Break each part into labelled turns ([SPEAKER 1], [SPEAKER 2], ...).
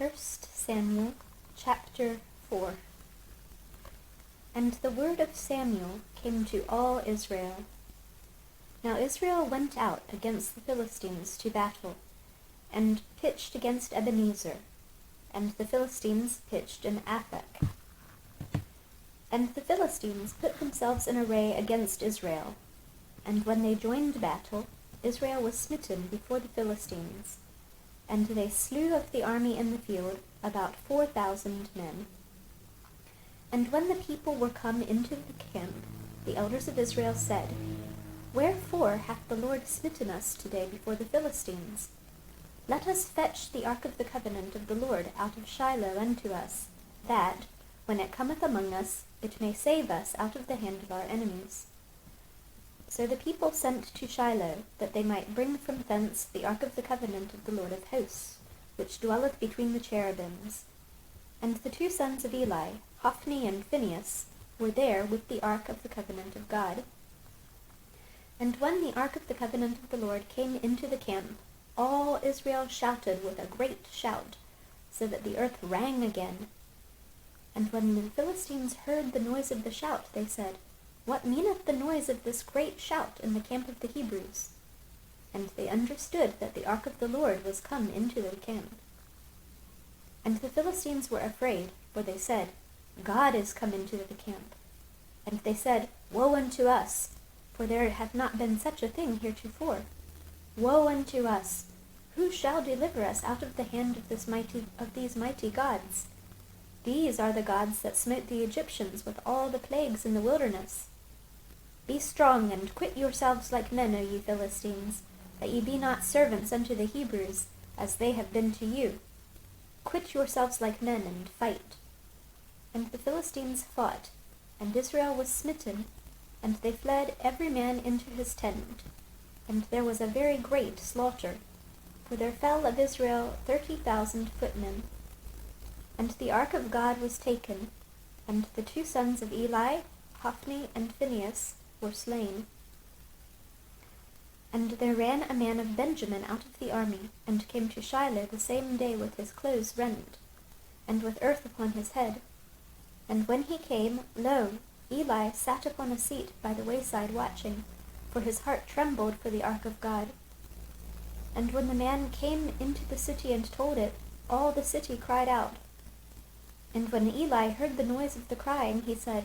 [SPEAKER 1] First Samuel chapter 4. And the word of Samuel came to all Israel. Now Israel went out against the Philistines to battle, and pitched against Ebenezer, and the Philistines pitched in Aphek. And the Philistines put themselves in array against Israel, and when they joined battle, Israel was smitten before the Philistines, and they slew of the army in the field about 4,000 men. And when the people were come into the camp, the elders of Israel said, Wherefore hath the Lord smitten us today before the Philistines? Let us fetch the ark of the covenant of the Lord out of Shiloh unto us, that, when it cometh among us, it may save us out of the hand of our enemies. So the people sent to Shiloh, that they might bring from thence the ark of the covenant of the Lord of hosts, which dwelleth between the cherubims. And the two sons of Eli, Hophni and Phinehas, were there with the ark of the covenant of God. And when the ark of the covenant of the Lord came into the camp, all Israel shouted with a great shout, so that the earth rang again. And when the Philistines heard the noise of the shout, they said, What meaneth the noise of this great shout in the camp of the Hebrews? And they understood that the ark of the Lord was come into the camp. And the Philistines were afraid, for they said, God is come into the camp. And they said, Woe unto us, for there hath not been such a thing heretofore. Woe unto us! Who shall deliver us out of the hand of these mighty gods? These are the gods that smote the Egyptians with all the plagues in the wilderness. Be strong, and quit yourselves like men, O ye Philistines, that ye be not servants unto the Hebrews, as they have been to you. Quit yourselves like men, and fight. And the Philistines fought, and Israel was smitten, and they fled every man into his tent. And there was a very great slaughter, for there fell of Israel 30,000 footmen. And the ark of God was taken, and the two sons of Eli, Hophni and Phinehas, were slain. And there ran a man of Benjamin out of the army, and came to Shiloh the same day with his clothes rent, and with earth upon his head. And when he came, lo, Eli sat upon a seat by the wayside watching, for his heart trembled for the ark of God. And when the man came into the city and told it, all the city cried out. And when Eli heard the noise of the crying, he said,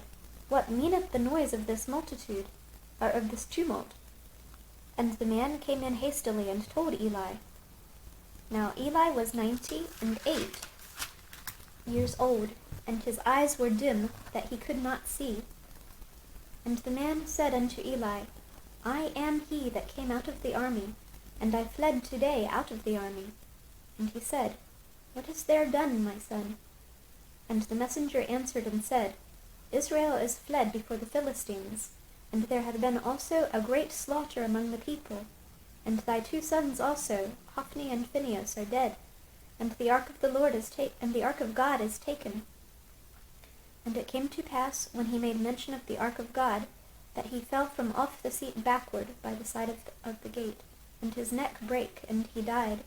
[SPEAKER 1] What meaneth the noise of this multitude, or of this tumult? And the man came in hastily and told Eli. Now Eli was 98 years old, and his eyes were dim, that he could not see. And the man said unto Eli, I am he that came out of the army, and I fled today out of the army. And he said, What is there done, my son? And the messenger answered and said, Israel is fled before the Philistines, and there hath been also a great slaughter among the people, and thy two sons also, Hophni and Phinehas, are dead, and the ark of the Lord and the ark of God is taken. And it came to pass, when he made mention of the ark of God, that he fell from off the seat backward by the side of the gate, and his neck brake, and he died.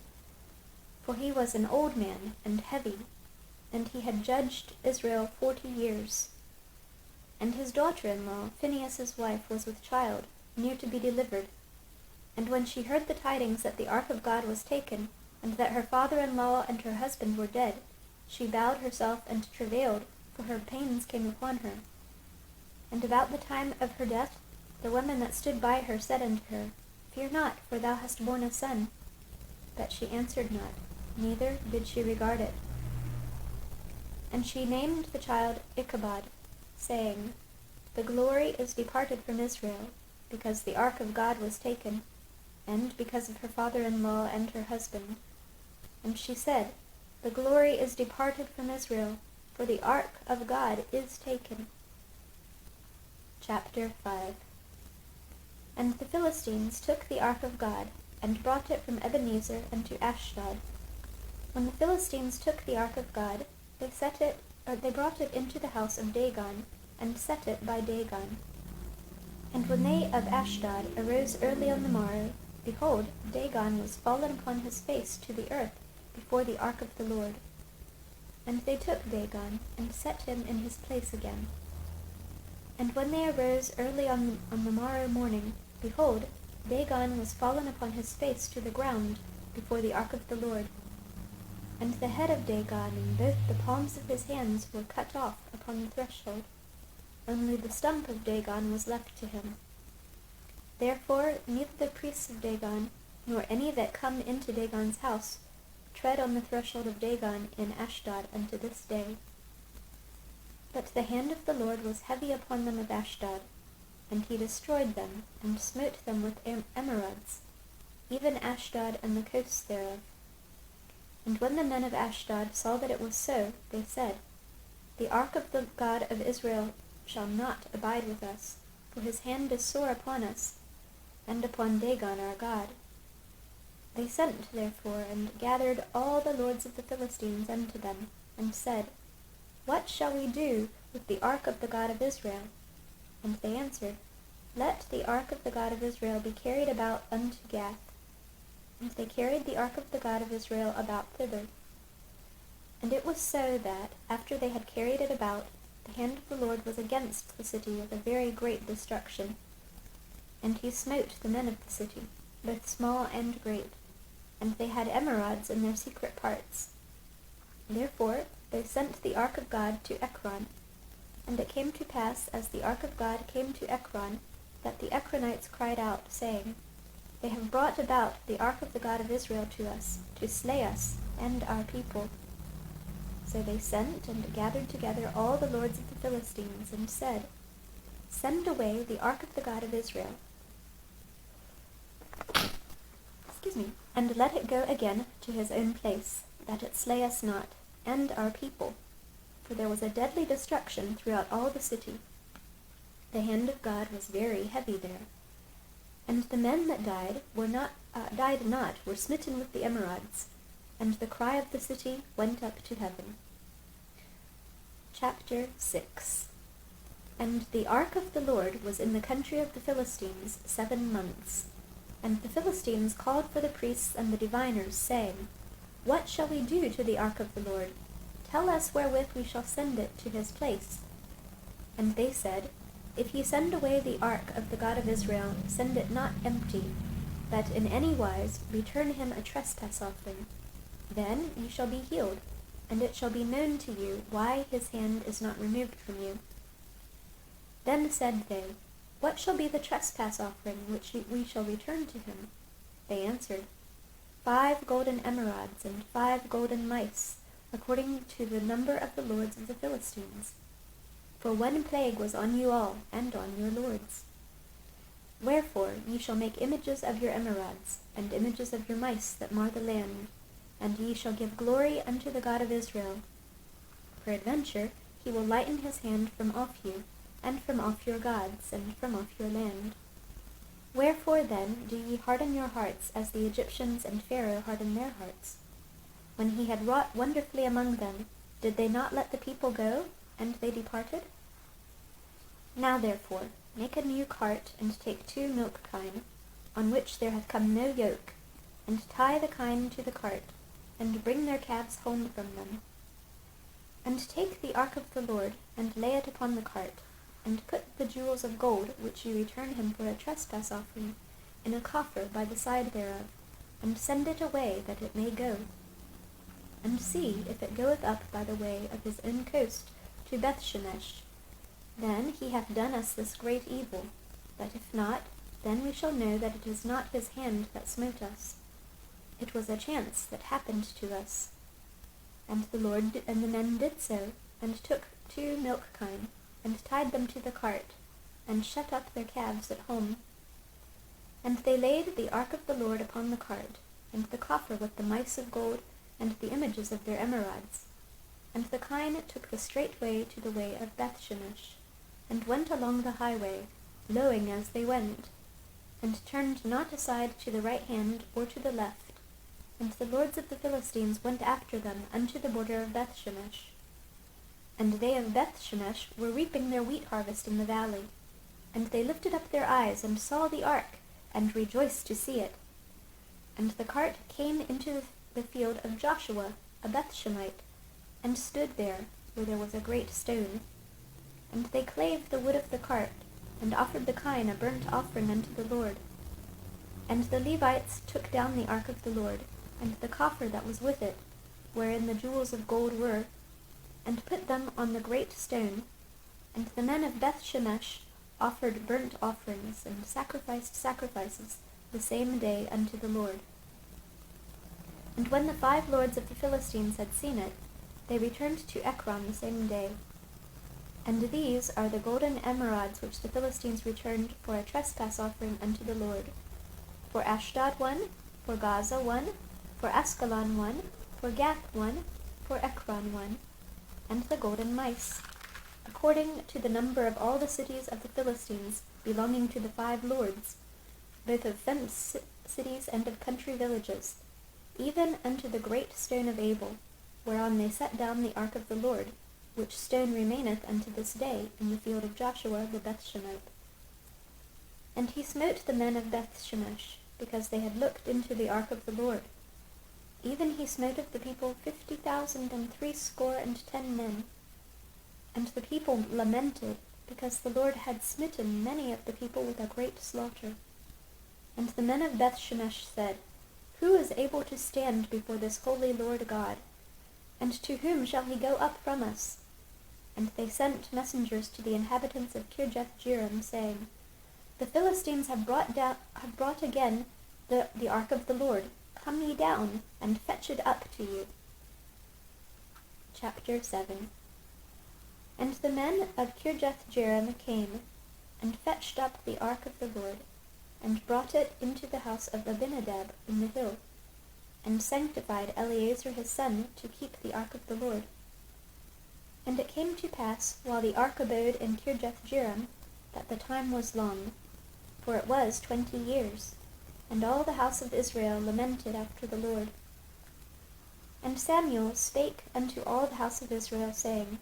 [SPEAKER 1] For he was an old man, and heavy, and he had judged Israel 40 years. And his daughter-in-law, Phinehas' wife, was with child, near to be delivered. And when she heard the tidings that the ark of God was taken, and that her father-in-law and her husband were dead, she bowed herself and travailed, for her pains came upon her. And about the time of her death, the women that stood by her said unto her, Fear not, for thou hast borne a son. But she answered not, neither did she regard it. And she named the child Ichabod, saying, The glory is departed from Israel, because the ark of God was taken, and because of her father-in-law and her husband. And she said, The glory is departed from Israel, for the ark of God is taken. Chapter 5. And the Philistines took the ark of God, and brought it from Ebenezer unto Ashdod. When the Philistines took the ark of God, they brought it into the house of Dagon, and set it by Dagon. And when they of Ashdod arose early on the morrow, behold, Dagon was fallen upon his face to the earth before the ark of the Lord. And they took Dagon, and set him in his place again. And when they arose early on the morrow morning, behold, Dagon was fallen upon his face to the ground before the ark of the Lord. And the head of Dagon and both the palms of his hands were cut off upon the threshold. Only the stump of Dagon was left to him. Therefore neither the priests of Dagon, nor any that come into Dagon's house, tread on the threshold of Dagon in Ashdod unto this day. But the hand of the Lord was heavy upon them of Ashdod, and he destroyed them, and smote them with emerods, even Ashdod and the coasts thereof. And when the men of Ashdod saw that it was so, they said, The ark of the God of Israel shall not abide with us, for his hand is sore upon us, and upon Dagon our God. They sent, therefore, and gathered all the lords of the Philistines unto them, and said, What shall we do with the ark of the God of Israel? And they answered, Let the ark of the God of Israel be carried about unto Gath. And they carried the ark of the God of Israel about thither. And it was so that, after they had carried it about, the hand of the Lord was against the city with a very great destruction. And he smote the men of the city, both small and great, and they had emerods in their secret parts. Therefore they sent the ark of God to Ekron. And it came to pass, as the ark of God came to Ekron, that the Ekronites cried out, saying, They have brought about the ark of the God of Israel to us, to slay us and our people. So they sent and gathered together all the lords of the Philistines, and said, Send away the ark of the God of Israel, and let it go again to his own place, that it slay us not, and our people. For there was a deadly destruction throughout all the city. The hand of God was very heavy there. And the men that died were smitten with the emerods, and the cry of the city went up to heaven. Chapter 6. And the ark of the Lord was in the country of the Philistines 7 months. And the Philistines called for the priests and the diviners, saying, What shall we do to the ark of the Lord? Tell us wherewith we shall send it to his place. And they said, If ye send away the ark of the God of Israel, send it not empty, that in any wise return him a trespass offering. Then ye shall be healed, and it shall be known to you why his hand is not removed from you. Then said they, What shall be the trespass offering which we shall return to him? They answered, 5 golden emerods and 5 golden mice, according to the number of the lords of the Philistines. For one plague was on you all, and on your lords. Wherefore ye shall make images of your emerods, and images of your mice that mar the land, and ye shall give glory unto the God of Israel. Peradventure he will lighten his hand from off you, and from off your gods, and from off your land. Wherefore then do ye harden your hearts, as the Egyptians and Pharaoh hardened their hearts? When he had wrought wonderfully among them, did they not let the people go, and they departed? Now therefore make a new cart, and take 2 milk kine, on which there hath come no yoke, and tie the kine to the cart, and bring their calves home from them. And take the ark of the Lord, and lay it upon the cart, and put the jewels of gold, which ye return him for a trespass offering, in a coffer by the side thereof, and send it away, that it may go. And see if it goeth up by the way of his own coast to Bethshemesh. Then he hath done us this great evil, but if not, then we shall know that it is not his hand that smote us. It was a chance that happened to us. And the Lord and the men did so, and took 2 milk kine, and tied them to the cart, and shut up their calves at home. And they laid the ark of the Lord upon the cart, and the coffer with the mice of gold, and the images of their emerods. And the kine took the straight way to the way of Bethshemesh, and went along the highway, lowing as they went, and turned not aside to the right hand or to the left. And the lords of the Philistines went after them unto the border of Bethshemesh. And they of Bethshemesh were reaping their wheat harvest in the valley. And they lifted up their eyes, and saw the ark, and rejoiced to see it. And the cart came into the field of Joshua, a Bethshemite, and stood there where there was a great stone. And they clave the wood of the cart, and offered the kine a burnt offering unto the Lord. And the Levites took down the ark of the Lord, and the coffer that was with it, wherein the jewels of gold were, and put them on the great stone. And the men of Bethshemesh offered burnt offerings, and sacrificed sacrifices the same day unto the Lord. And when the 5 lords of the Philistines had seen it, they returned to Ekron the same day. And these are the golden emerods which the Philistines returned for a trespass offering unto the Lord. For Ashdod 1, for Gaza 1, for Askelon 1, for Gath 1, for Ekron 1, and the golden mice, according to the number of all the cities of the Philistines belonging to the 5 lords, both of fenced cities and of country villages, even unto the great stone of Abel, whereon they set down the ark of the Lord, which stone remaineth unto this day in the field of Joshua the Bethshemite. And he smote the men of Bethshemesh, because they had looked into the ark of the Lord. Even he smote of the people 50,060 men. And the people lamented, because the Lord had smitten many of the people with a great slaughter. And the men of Bethshemesh said, Who is able to stand before this holy Lord God? And to whom shall he go up from us? And they sent messengers to the inhabitants of Kirjath-jearim, saying, The Philistines have brought again the ark of the Lord. Come ye down, and fetch it up to you. Chapter 7. And the men of Kirjath-jearim came, and fetched up the ark of the Lord, and brought it into the house of Abinadab in the hill, and sanctified Eleazar his son to keep the ark of the Lord. And it came to pass, while the ark abode in Kirjath-jearim, that the time was long, for it was 20 years, and all the house of Israel lamented after the Lord. And Samuel spake unto all the house of Israel, saying,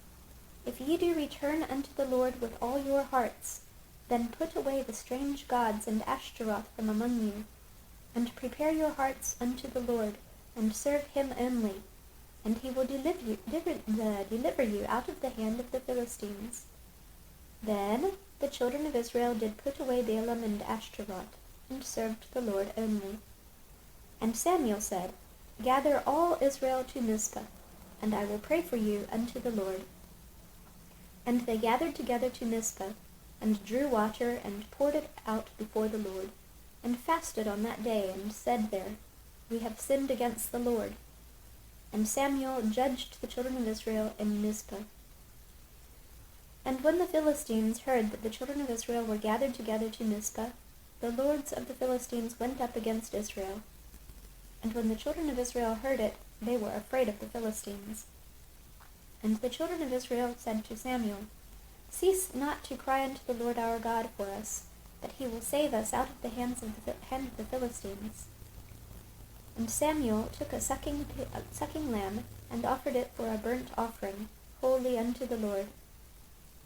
[SPEAKER 1] If ye do return unto the Lord with all your hearts, then put away the strange gods and Ashtaroth from among you, and prepare your hearts unto the Lord, and serve him only, and he will deliver you out of the hand of the Philistines. Then the children of Israel did put away Baalim and Ashtaroth, and served the Lord only. And Samuel said, Gather all Israel to Mizpah, and I will pray for you unto the Lord. And they gathered together to Mizpah, and drew water, and poured it out before the Lord, and fasted on that day, and said there, We have sinned against the Lord. And Samuel judged the children of Israel in Mizpah. And when the Philistines heard that the children of Israel were gathered together to Mizpah, the lords of the Philistines went up against Israel. And when the children of Israel heard it, they were afraid of the Philistines. And the children of Israel said to Samuel, Cease not to cry unto the Lord our God for us, that he will save us out of the hand of the Philistines. And Samuel took a sucking lamb, and offered it for a burnt offering, holy unto the Lord.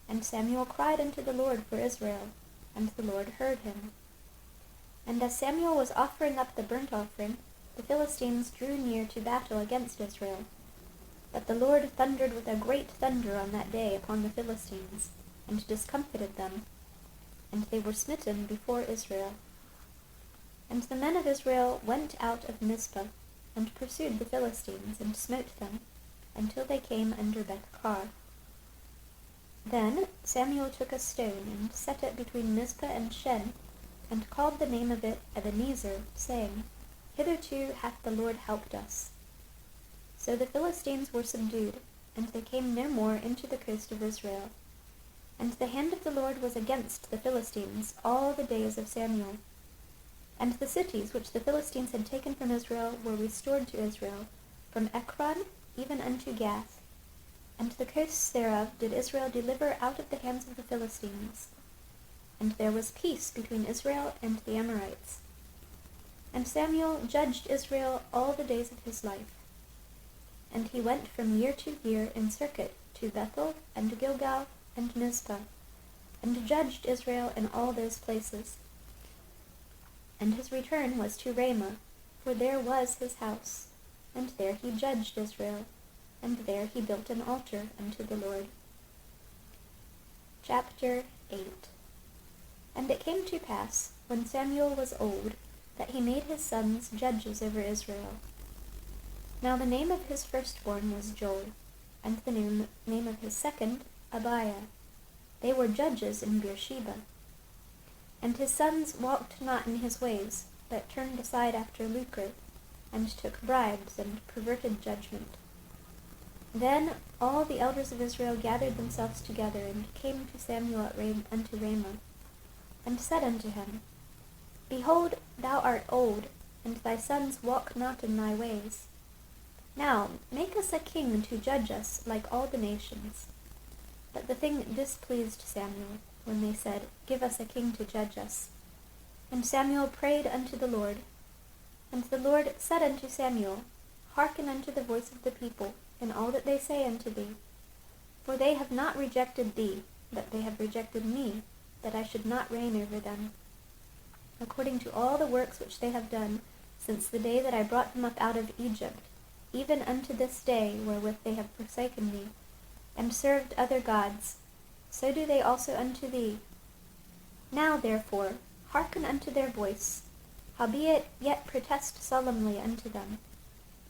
[SPEAKER 1] And Samuel cried unto the Lord for Israel, and the Lord heard him. And as Samuel was offering up the burnt offering, the Philistines drew near to battle against Israel. But the Lord thundered with a great thunder on that day upon the Philistines, and discomfited them, and they were smitten before Israel. And the men of Israel went out of Mizpah, and pursued the Philistines, and smote them, until they came under Beth-kar. Then Samuel took a stone, and set it between Mizpah and Shen, and called the name of it Ebenezer, saying, Hitherto hath the Lord helped us. So the Philistines were subdued, and they came no more into the coast of Israel. And the hand of the Lord was against the Philistines all the days of Samuel. And the cities which the Philistines had taken from Israel were restored to Israel, from Ekron even unto Gath. And the coasts thereof did Israel deliver out of the hands of the Philistines. And there was peace between Israel and the Amorites. And Samuel judged Israel all the days of his life. And he went from year to year in circuit to Bethel and Gilgal and Mizpah, and judged Israel in all those places. And his return was to Ramah, for there was his house, and there he judged Israel. and there he built an altar unto the Lord. Chapter 8. And it came to pass, when Samuel was old, that he made his sons judges over Israel. Now the name of his firstborn was Joel, and the name of his second, Abiah. They were judges in Beersheba. And his sons walked not in his ways, but turned aside after lucre, and took bribes, and perverted judgment. Then all the elders of Israel gathered themselves together, and came to Samuel unto Ramah, and said unto him, Behold, thou art old, and thy sons walk not in thy ways. Now make us a king to judge us like all the nations. But the thing displeased Samuel, when they said, Give us a king to judge us. And Samuel prayed unto the Lord. And the Lord said unto Samuel, Hearken unto the voice of the people, in all that they say unto thee. For they have not rejected thee, but they have rejected me, that I should not reign over them. According to all the works which they have done, since the day that I brought them up out of Egypt, even unto this day wherewith they have forsaken me, and served other gods, so do they also unto thee. Now therefore hearken unto their voice, howbeit yet protest solemnly unto them,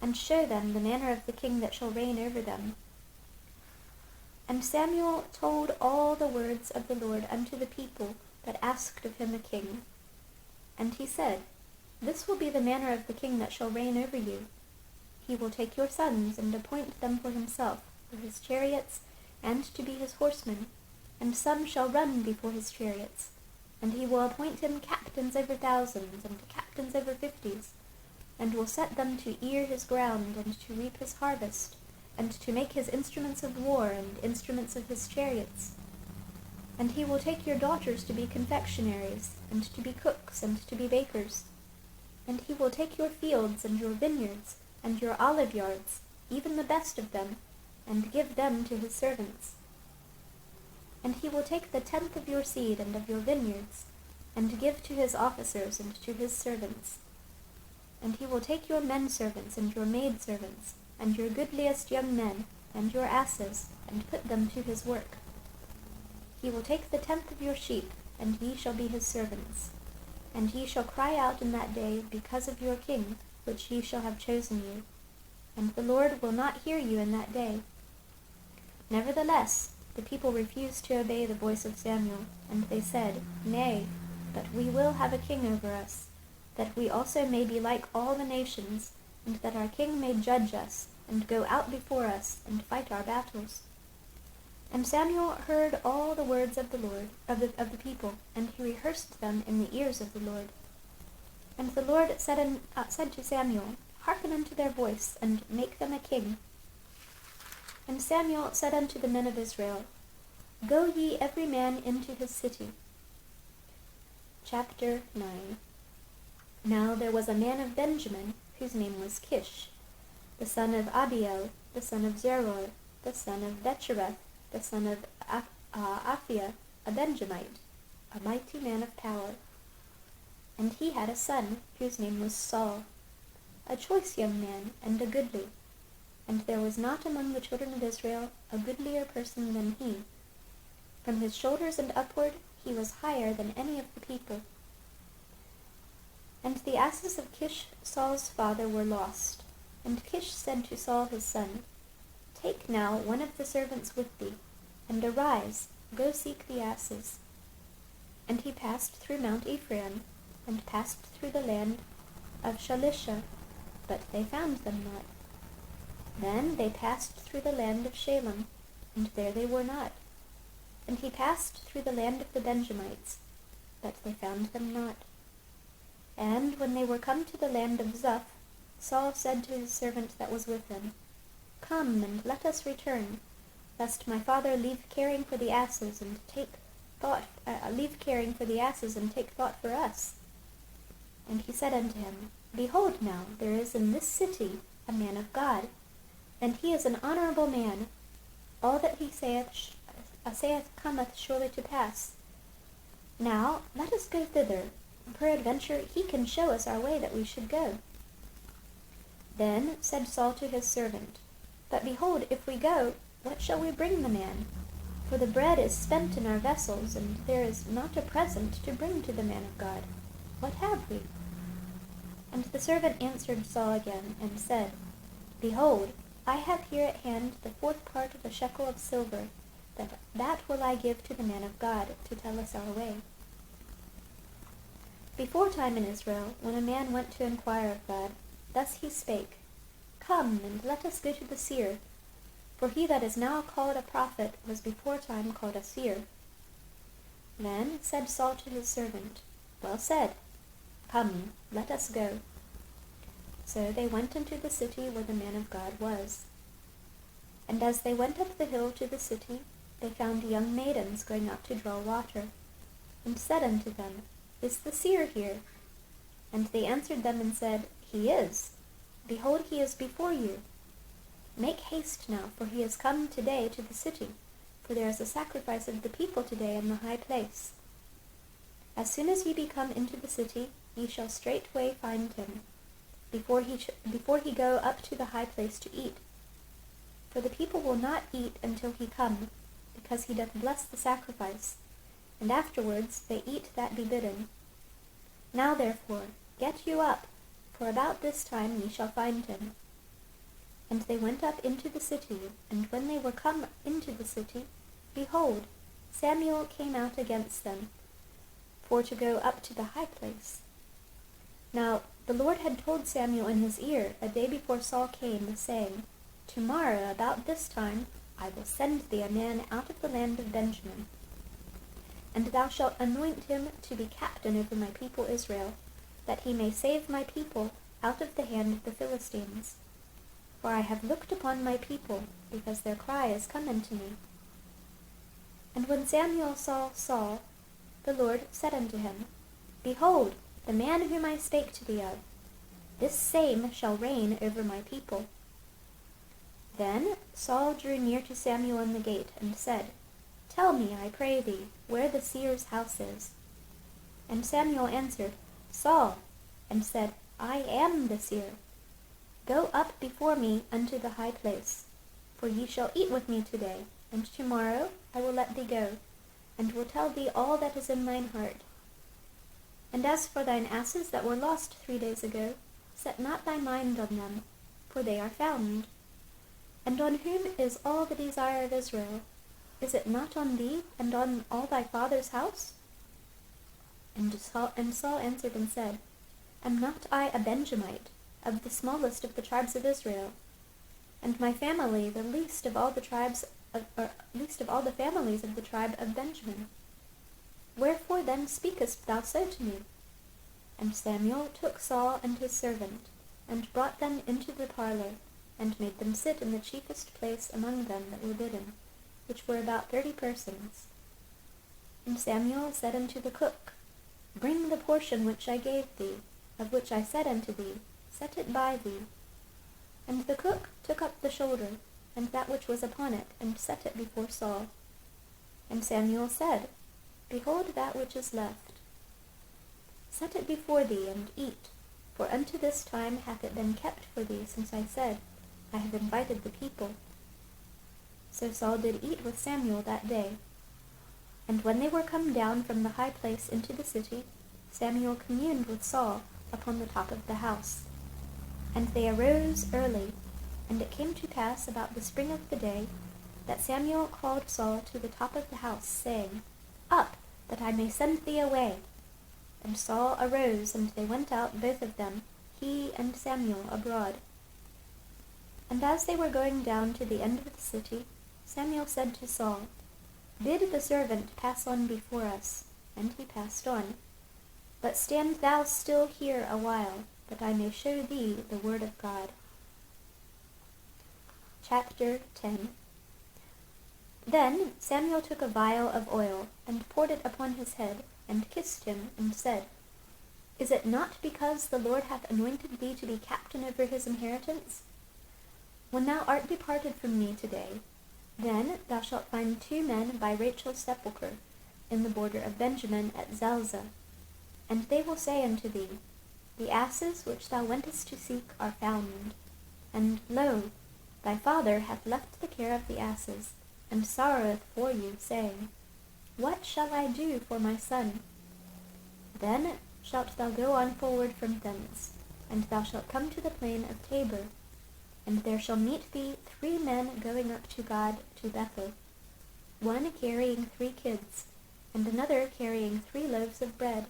[SPEAKER 1] and show them the manner of the king that shall reign over them. And Samuel told all the words of the Lord unto the people that asked of him a king. And he said, This will be the manner of the king that shall reign over you. He will take your sons, and appoint them for himself, for his chariots, and to be his horsemen, and some shall run before his chariots. And he will appoint him captains over thousands, and captains over 50s, and will set them to ear his ground, and to reap his harvest, and to make his instruments of war, and instruments of his chariots. And he will take your daughters to be confectionaries, and to be cooks, and to be bakers. And he will take your fields, and your vineyards, and your olive yards, even the best of them, and give them to his servants. And he will take the tenth of your seed and of your vineyards, and give to his officers and to his servants. And he will take your men servants and your maid servants, and your goodliest young men, and your asses, and put them to his work. He will take the tenth of your sheep, and ye shall be his servants. And ye shall cry out in that day because of your king, which ye shall have chosen you. And the Lord will not hear you in that day. Nevertheless, the people refused to obey the voice of Samuel, and they said, Nay, but we will have a king over us, that we also may be like all the nations, and that our king may judge us, and go out before us, and fight our battles. And Samuel heard all the words of the Lord, of the people, and he rehearsed them in the ears of the Lord. And the Lord said to Samuel, Hearken unto their voice, and make them a king. And Samuel said unto the men of Israel, Go ye every man into his city. Chapter 9. Now there was a man of Benjamin, whose name was Kish, the son of Abiel, the son of Zeror, the son of Bechereth, the son of Aphiah, a Benjamite, a mighty man of power. And he had a son, whose name was Saul, a choice young man, and a goodly. And there was not among the children of Israel a goodlier person than he. From his shoulders and upward he was higher than any of the people. And the asses of Kish Saul's father were lost. And Kish said to Saul his son, Take now one of the servants with thee, and arise, go seek the asses. And he passed through Mount Ephraim, and passed through the land of Shalisha, but they found them not. Then they passed through the land of Shalem, and there they were not. And he passed through the land of the Benjamites, but they found them not. And when they were come to the land of Zuph, Saul said to his servant that was with him, Come, and let us return, lest my father leave caring for the asses, and take thought for us. And he said unto him, Behold now, there is in this city a man of God, and he is an honorable man. All that he saith cometh surely to pass. Now let us go thither. Peradventure he can show us our way that we should go. Then said Saul to his servant, But behold, if we go, what shall we bring the man? For the bread is spent in our vessels, and there is not a present to bring to the man of God. What have we? And the servant answered Saul again, and said, Behold, I have here at hand the 4th part of a shekel of silver, that will I give to the man of God, to tell us our way. Before time in Israel, when a man went to inquire of God, thus he spake, Come, and let us go to the seer. For he that is now called a prophet was before time called a seer. Then said Saul to his servant, Well said. Come, let us go. So they went into the city where the man of God was. And as they went up the hill to the city, they found young maidens going out to draw water, and said unto them, Is the seer here? And they answered them and said, He is. Behold, he is before you. Make haste now, for he is come today to the city, for there is a sacrifice of the people today in the high place. As soon as ye be come into the city, ye shall straightway find him, before he go up to the high place to eat. For the people will not eat until he come, because he doth bless the sacrifice, and afterwards they eat that be bidden. Now therefore, get you up, for about this time ye shall find him. And they went up into the city, and when they were come into the city, behold, Samuel came out against them, for to go up to the high place. Now the Lord had told Samuel in his ear a day before Saul came, saying, Tomorrow about this time I will send thee a man out of the land of Benjamin, and thou shalt anoint him to be captain over my people Israel, that he may save my people out of the hand of the Philistines. For I have looked upon my people, because their cry is come unto me. And when Samuel saw Saul, the Lord said unto him, Behold, the man whom I spake to thee of, this same shall reign over my people. Then Saul drew near to Samuel in the gate, and said, Tell me, I pray thee, where the seer's house is. And Samuel answered, Saul, and said, I am the seer. Go up before me unto the high place, for ye shall eat with me today, and tomorrow I will let thee go, and will tell thee all that is in thine heart. And as for thine asses that were lost 3 days ago, set not thy mind on them, for they are found. And on whom is all the desire of Israel? Is it not on thee, and on all thy father's house? And Saul answered and said, Am not I a Benjamite, of the smallest of the tribes of Israel, and my family the least of all the families of the tribe of Benjamin? Wherefore then speakest thou so to me? And Samuel took Saul and his servant, and brought them into the parlor, and made them sit in the chiefest place among them that were bidden, which were about 30 persons. And Samuel said unto the cook, Bring the portion which I gave thee, of which I said unto thee, Set it by thee. And the cook took up the shoulder, and that which was upon it, and set it before Saul. And Samuel said, Behold that which is left. Set it before thee, and eat, for unto this time hath it been kept for thee, since I said, I have invited the people. So Saul did eat with Samuel that day. And when they were come down from the high place into the city, Samuel communed with Saul upon the top of the house. And they arose early, and it came to pass about the spring of the day, that Samuel called Saul to the top of the house, saying, Up, that I may send thee away. And Saul arose, and they went out both of them, he and Samuel, abroad. And as they were going down to the end of the city, Samuel said to Saul, Bid the servant pass on before us. And he passed on. But stand thou still here a while, that I may show thee the word of God. Chapter 10. Then Samuel took a vial of oil, and poured it upon his head, and kissed him, and said, Is it not because the Lord hath anointed thee to be captain over his inheritance? When thou art departed from me today, then thou shalt find 2 men by Rachel's sepulchre, in the border of Benjamin at Zelzah. And they will say unto thee, The asses which thou wentest to seek are found. And lo, Thy father hath left the care of the asses, and sorroweth for you, saying, What shall I do for my son? Then shalt thou go on forward from thence, and thou shalt come to the plain of Tabor, and there shall meet thee 3 men going up to God to Bethel, one carrying 3 kids, and another carrying 3 loaves of bread,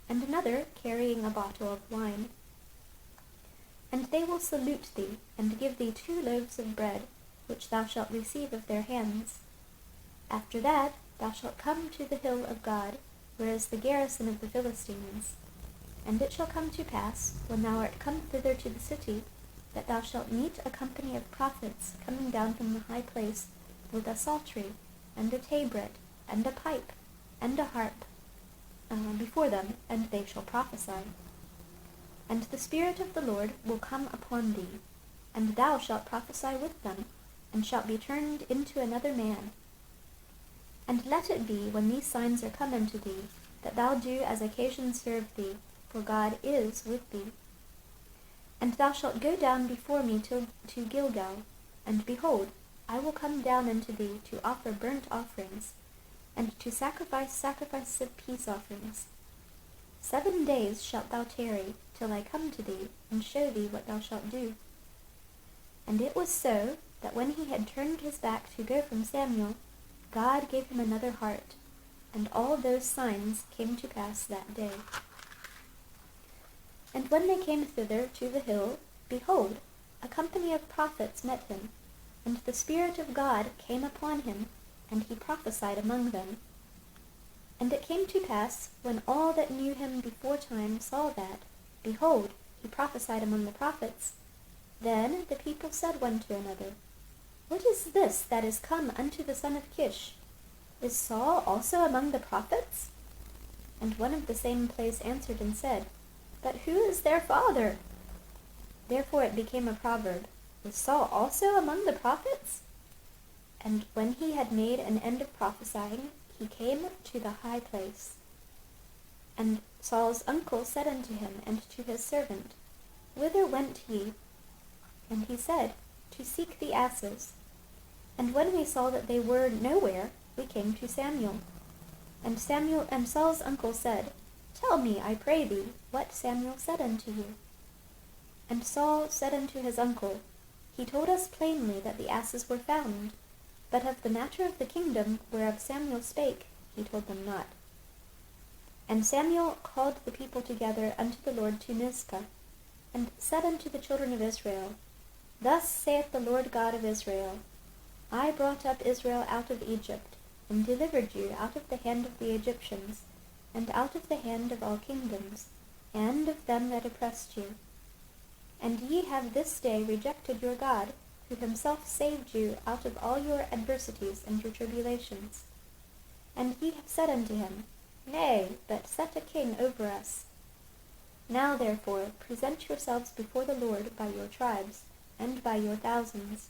[SPEAKER 1] and another carrying a bottle of wine. And they will salute thee, and give thee 2 loaves of bread, which thou shalt receive of their hands. After that thou shalt come to the hill of God, where is the garrison of the Philistines. And it shall come to pass, when thou art come thither to the city, that thou shalt meet a company of prophets coming down from the high place, with a psaltery, and a tabret, and a pipe, and a harp, before them, and they shall prophesy. And the Spirit of the Lord will come upon thee, and thou shalt prophesy with them, and shalt be turned into another man. And let it be, when these signs are come unto thee, that thou do as occasion serve thee, for God is with thee. And thou shalt go down before me to Gilgal, and behold, I will come down unto thee to offer burnt offerings, and to sacrifices of peace offerings. 7 days shalt thou tarry, till I come to thee, and show thee what thou shalt do. And it was so, that when he had turned his back to go from Samuel, God gave him another heart, and all those signs came to pass that day. And when they came thither to the hill, behold, a company of prophets met him, and the Spirit of God came upon him, and he prophesied among them. And it came to pass, when all that knew him beforetime saw that, behold, he prophesied among the prophets, then the people said one to another, What is this that is come unto the son of Kish? Is Saul also among the prophets? And one of the same place answered and said, But who is their father? Therefore it became a proverb, Is Saul also among the prophets? And when he had made an end of prophesying, he came to the high place. And Saul's uncle said unto him and to his servant, Whither went ye? And he said, To seek the asses. And when we saw that they were nowhere, we came to Samuel. And Saul's uncle said, Tell me, I pray thee, what Samuel said unto you. And Saul said unto his uncle, He told us plainly that the asses were found, but of the matter of the kingdom whereof Samuel spake, he told them not. And Samuel called the people together unto the Lord to Mizpah, and said unto the children of Israel, Thus saith the Lord God of Israel, I brought up Israel out of Egypt, and delivered you out of the hand of the Egyptians, and out of the hand of all kingdoms, and of them that oppressed you. And ye have this day rejected your God, who himself saved you out of all your adversities and your tribulations. And ye have said unto him, Nay, but set a king over us. Now therefore present yourselves before the Lord by your tribes, and by your thousands.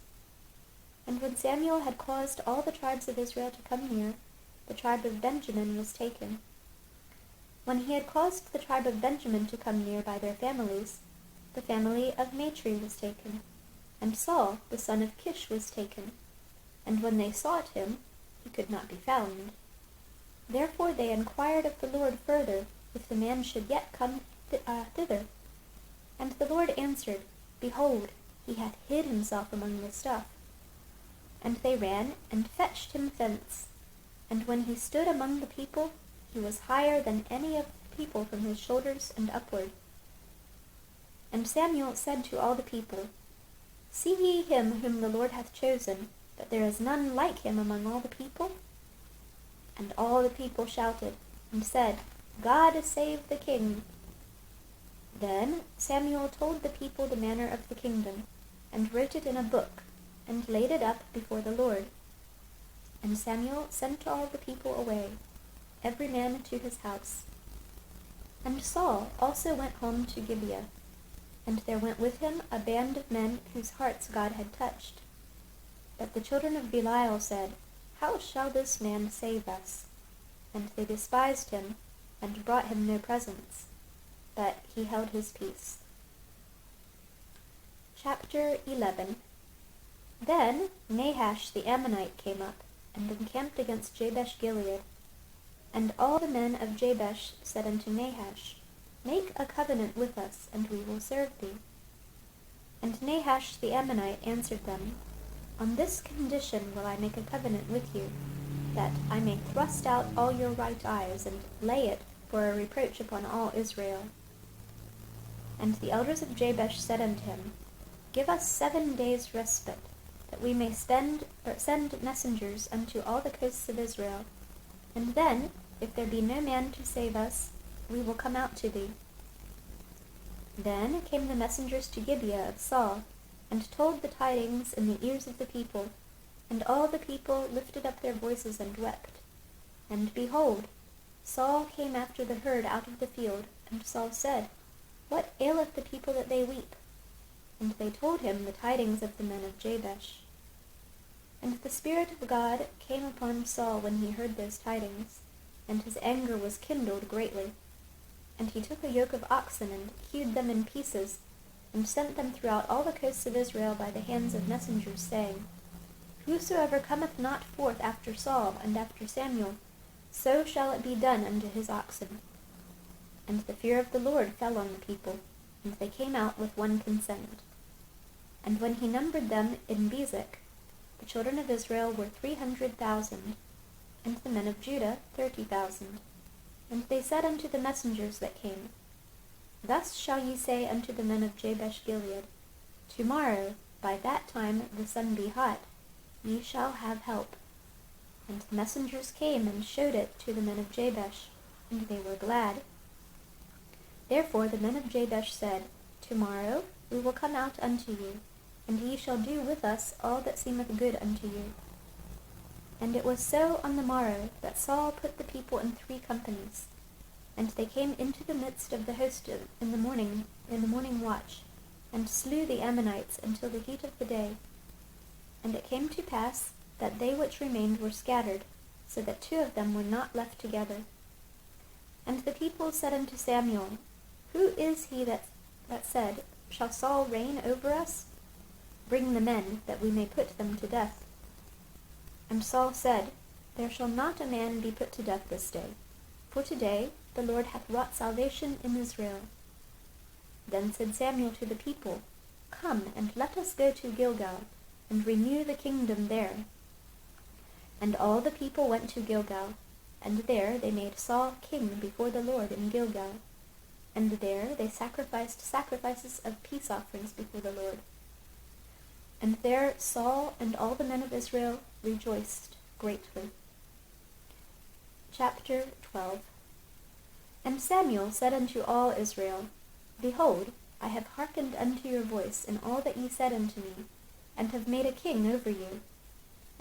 [SPEAKER 1] And when Samuel had caused all the tribes of Israel to come near, the tribe of Benjamin was taken. When he had caused the tribe of Benjamin to come near by their families, the family of Matri was taken, and Saul the son of Kish was taken. And when they sought him, he could not be found. Therefore they inquired of the Lord further, if the man should yet come thither. And the Lord answered, Behold, he hath hid himself among the stuff. And they ran and fetched him thence. And when he stood among the people, he was higher than any of the people from his shoulders and upward. And Samuel said to all the people, See ye him whom the Lord hath chosen, that there is none like him among all the people? And all the people shouted, and said, God save the king. Then Samuel told the people the manner of the kingdom, and wrote it in a book, and laid it up before the Lord. And Samuel sent all the people away, every man to his house. And Saul also went home to Gibeah, and there went with him a band of men whose hearts God had touched. But the children of Belial said, How shall this man save us? And they despised him, and brought him no presents. But he held his peace. Chapter 11. Then Nahash the Ammonite came up, and encamped against Jabesh-Gilead. And all the men of Jabesh said unto Nahash, Make a covenant with us, and we will serve thee. And Nahash the Ammonite answered them, On this condition will I make a covenant with you, that I may thrust out all your right eyes, and lay it for a reproach upon all Israel. And the elders of Jabesh said unto him, Give us 7 days' respite, that we may send messengers unto all the coasts of Israel, and then, if there be no man to save us, we will come out to thee. Then came the messengers to Gibeah of Saul, and told the tidings in the ears of the people, and all the people lifted up their voices and wept. And behold, Saul came after the herd out of the field, and Saul said, What aileth the people that they weep? And they told him the tidings of the men of Jabesh. And the Spirit of God came upon Saul when he heard those tidings, and his anger was kindled greatly. And he took a yoke of oxen, and hewed them in pieces, and sent them throughout all the coasts of Israel by the hands of messengers, saying, Whosoever cometh not forth after Saul and after Samuel, so shall it be done unto his oxen. And the fear of the Lord fell on the people, and they came out with one consent. And when he numbered them in Bezek, the children of Israel were 300,000, and the men of Judah 30,000. And they said unto the messengers that came, Thus shall ye say unto the men of Jabesh-Gilead, Tomorrow, by that time the sun be hot, ye shall have help. And the messengers came and showed it to the men of Jabesh, and they were glad. Therefore the men of Jabesh said, Tomorrow we will come out unto you, and ye shall do with us all that seemeth good unto you. And it was so on the morrow that Saul put the people in 3 companies, and they came into the midst of the host in the morning watch, and slew the Ammonites until the heat of the day. And it came to pass that they which remained were scattered, so that 2 of them were not left together. And the people said unto Samuel, Who is he that said, Shall Saul reign over us? Bring the men, that we may put them to death. And Saul said, There shall not a man be put to death this day, for today the Lord hath wrought salvation in Israel. Then said Samuel to the people, Come, and let us go to Gilgal, and renew the kingdom there. And all the people went to Gilgal, and there they made Saul king before the Lord in Gilgal. And there they sacrificed sacrifices of peace offerings before the Lord. And there Saul and all the men of Israel rejoiced greatly. Chapter 12. And Samuel said unto all Israel, Behold, I have hearkened unto your voice in all that ye said unto me, and have made a king over you.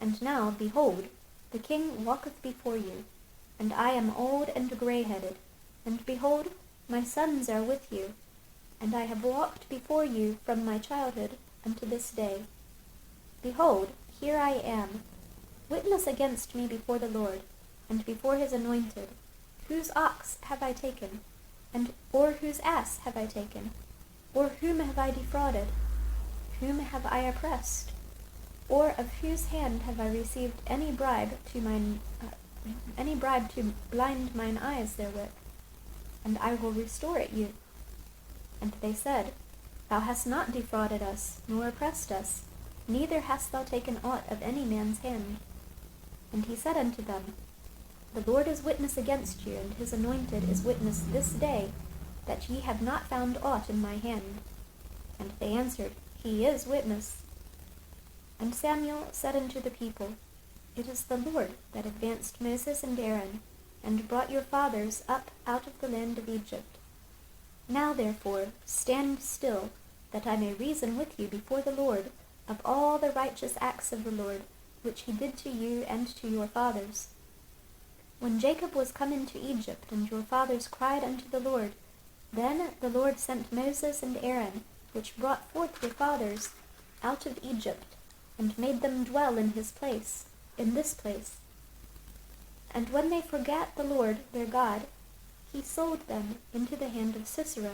[SPEAKER 1] And now, behold, the king walketh before you, and I am old and grey-headed, and behold, my sons are with you, and I have walked before you from my childhood unto this day. Behold, here I am. Witness against me before the Lord, and before his anointed. Whose ox have I taken? Or whose ass have I taken? Or whom have I defrauded? Whom have I oppressed? Or of whose hand have I received any bribe to blind mine eyes therewith? And I will restore it you. And they said, Thou hast not defrauded us, nor oppressed us, neither hast thou taken aught of any man's hand. And he said unto them, The Lord is witness against you, and his anointed is witness this day, that ye have not found aught in my hand. And they answered, He is witness. And Samuel said unto the people, It is the Lord that advanced Moses and Aaron, and brought your fathers up out of the land of Egypt. Now therefore stand still, that I may reason with you before the Lord of all the righteous acts of the Lord, which he did to you and to your fathers. When Jacob was come into Egypt, and your fathers cried unto the Lord, then the Lord sent Moses and Aaron, which brought forth your fathers out of Egypt, and made them dwell in this place. And when they forgat the Lord their God, he sold them into the hand of Sisera,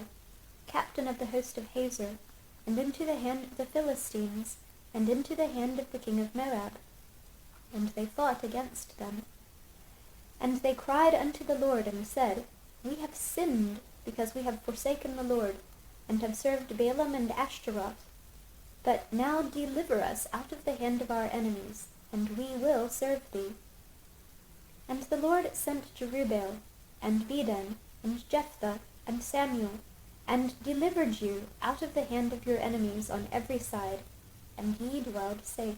[SPEAKER 1] captain of the host of Hazor, and into the hand of the Philistines, and into the hand of the king of Moab. And they fought against them. And they cried unto the Lord, and said, We have sinned, because we have forsaken the Lord, and have served Baalim and Ashtaroth. But now deliver us out of the hand of our enemies, and we will serve thee. And the Lord sent Jerubbaal, and Bedan, and Jephthah, and Samuel, and delivered you out of the hand of your enemies on every side, and ye dwelled safe.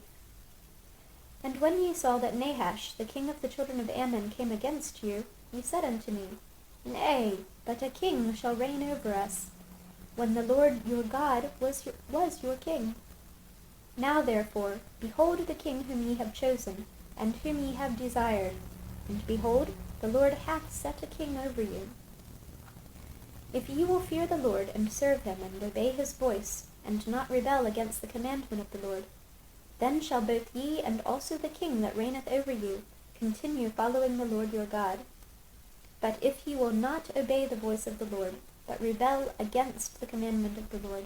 [SPEAKER 1] And when ye saw that Nahash, the king of the children of Ammon, came against you, ye said unto me, Nay, but a king shall reign over us, when the Lord your God was your king. Now therefore, behold the king whom ye have chosen, and whom ye have desired, and behold, the Lord hath set a king over you. If ye will fear the Lord, and serve him, and obey his voice, and not rebel against the commandment of the Lord, then shall both ye and also the king that reigneth over you continue following the Lord your God. But if ye will not obey the voice of the Lord, but rebel against the commandment of the Lord,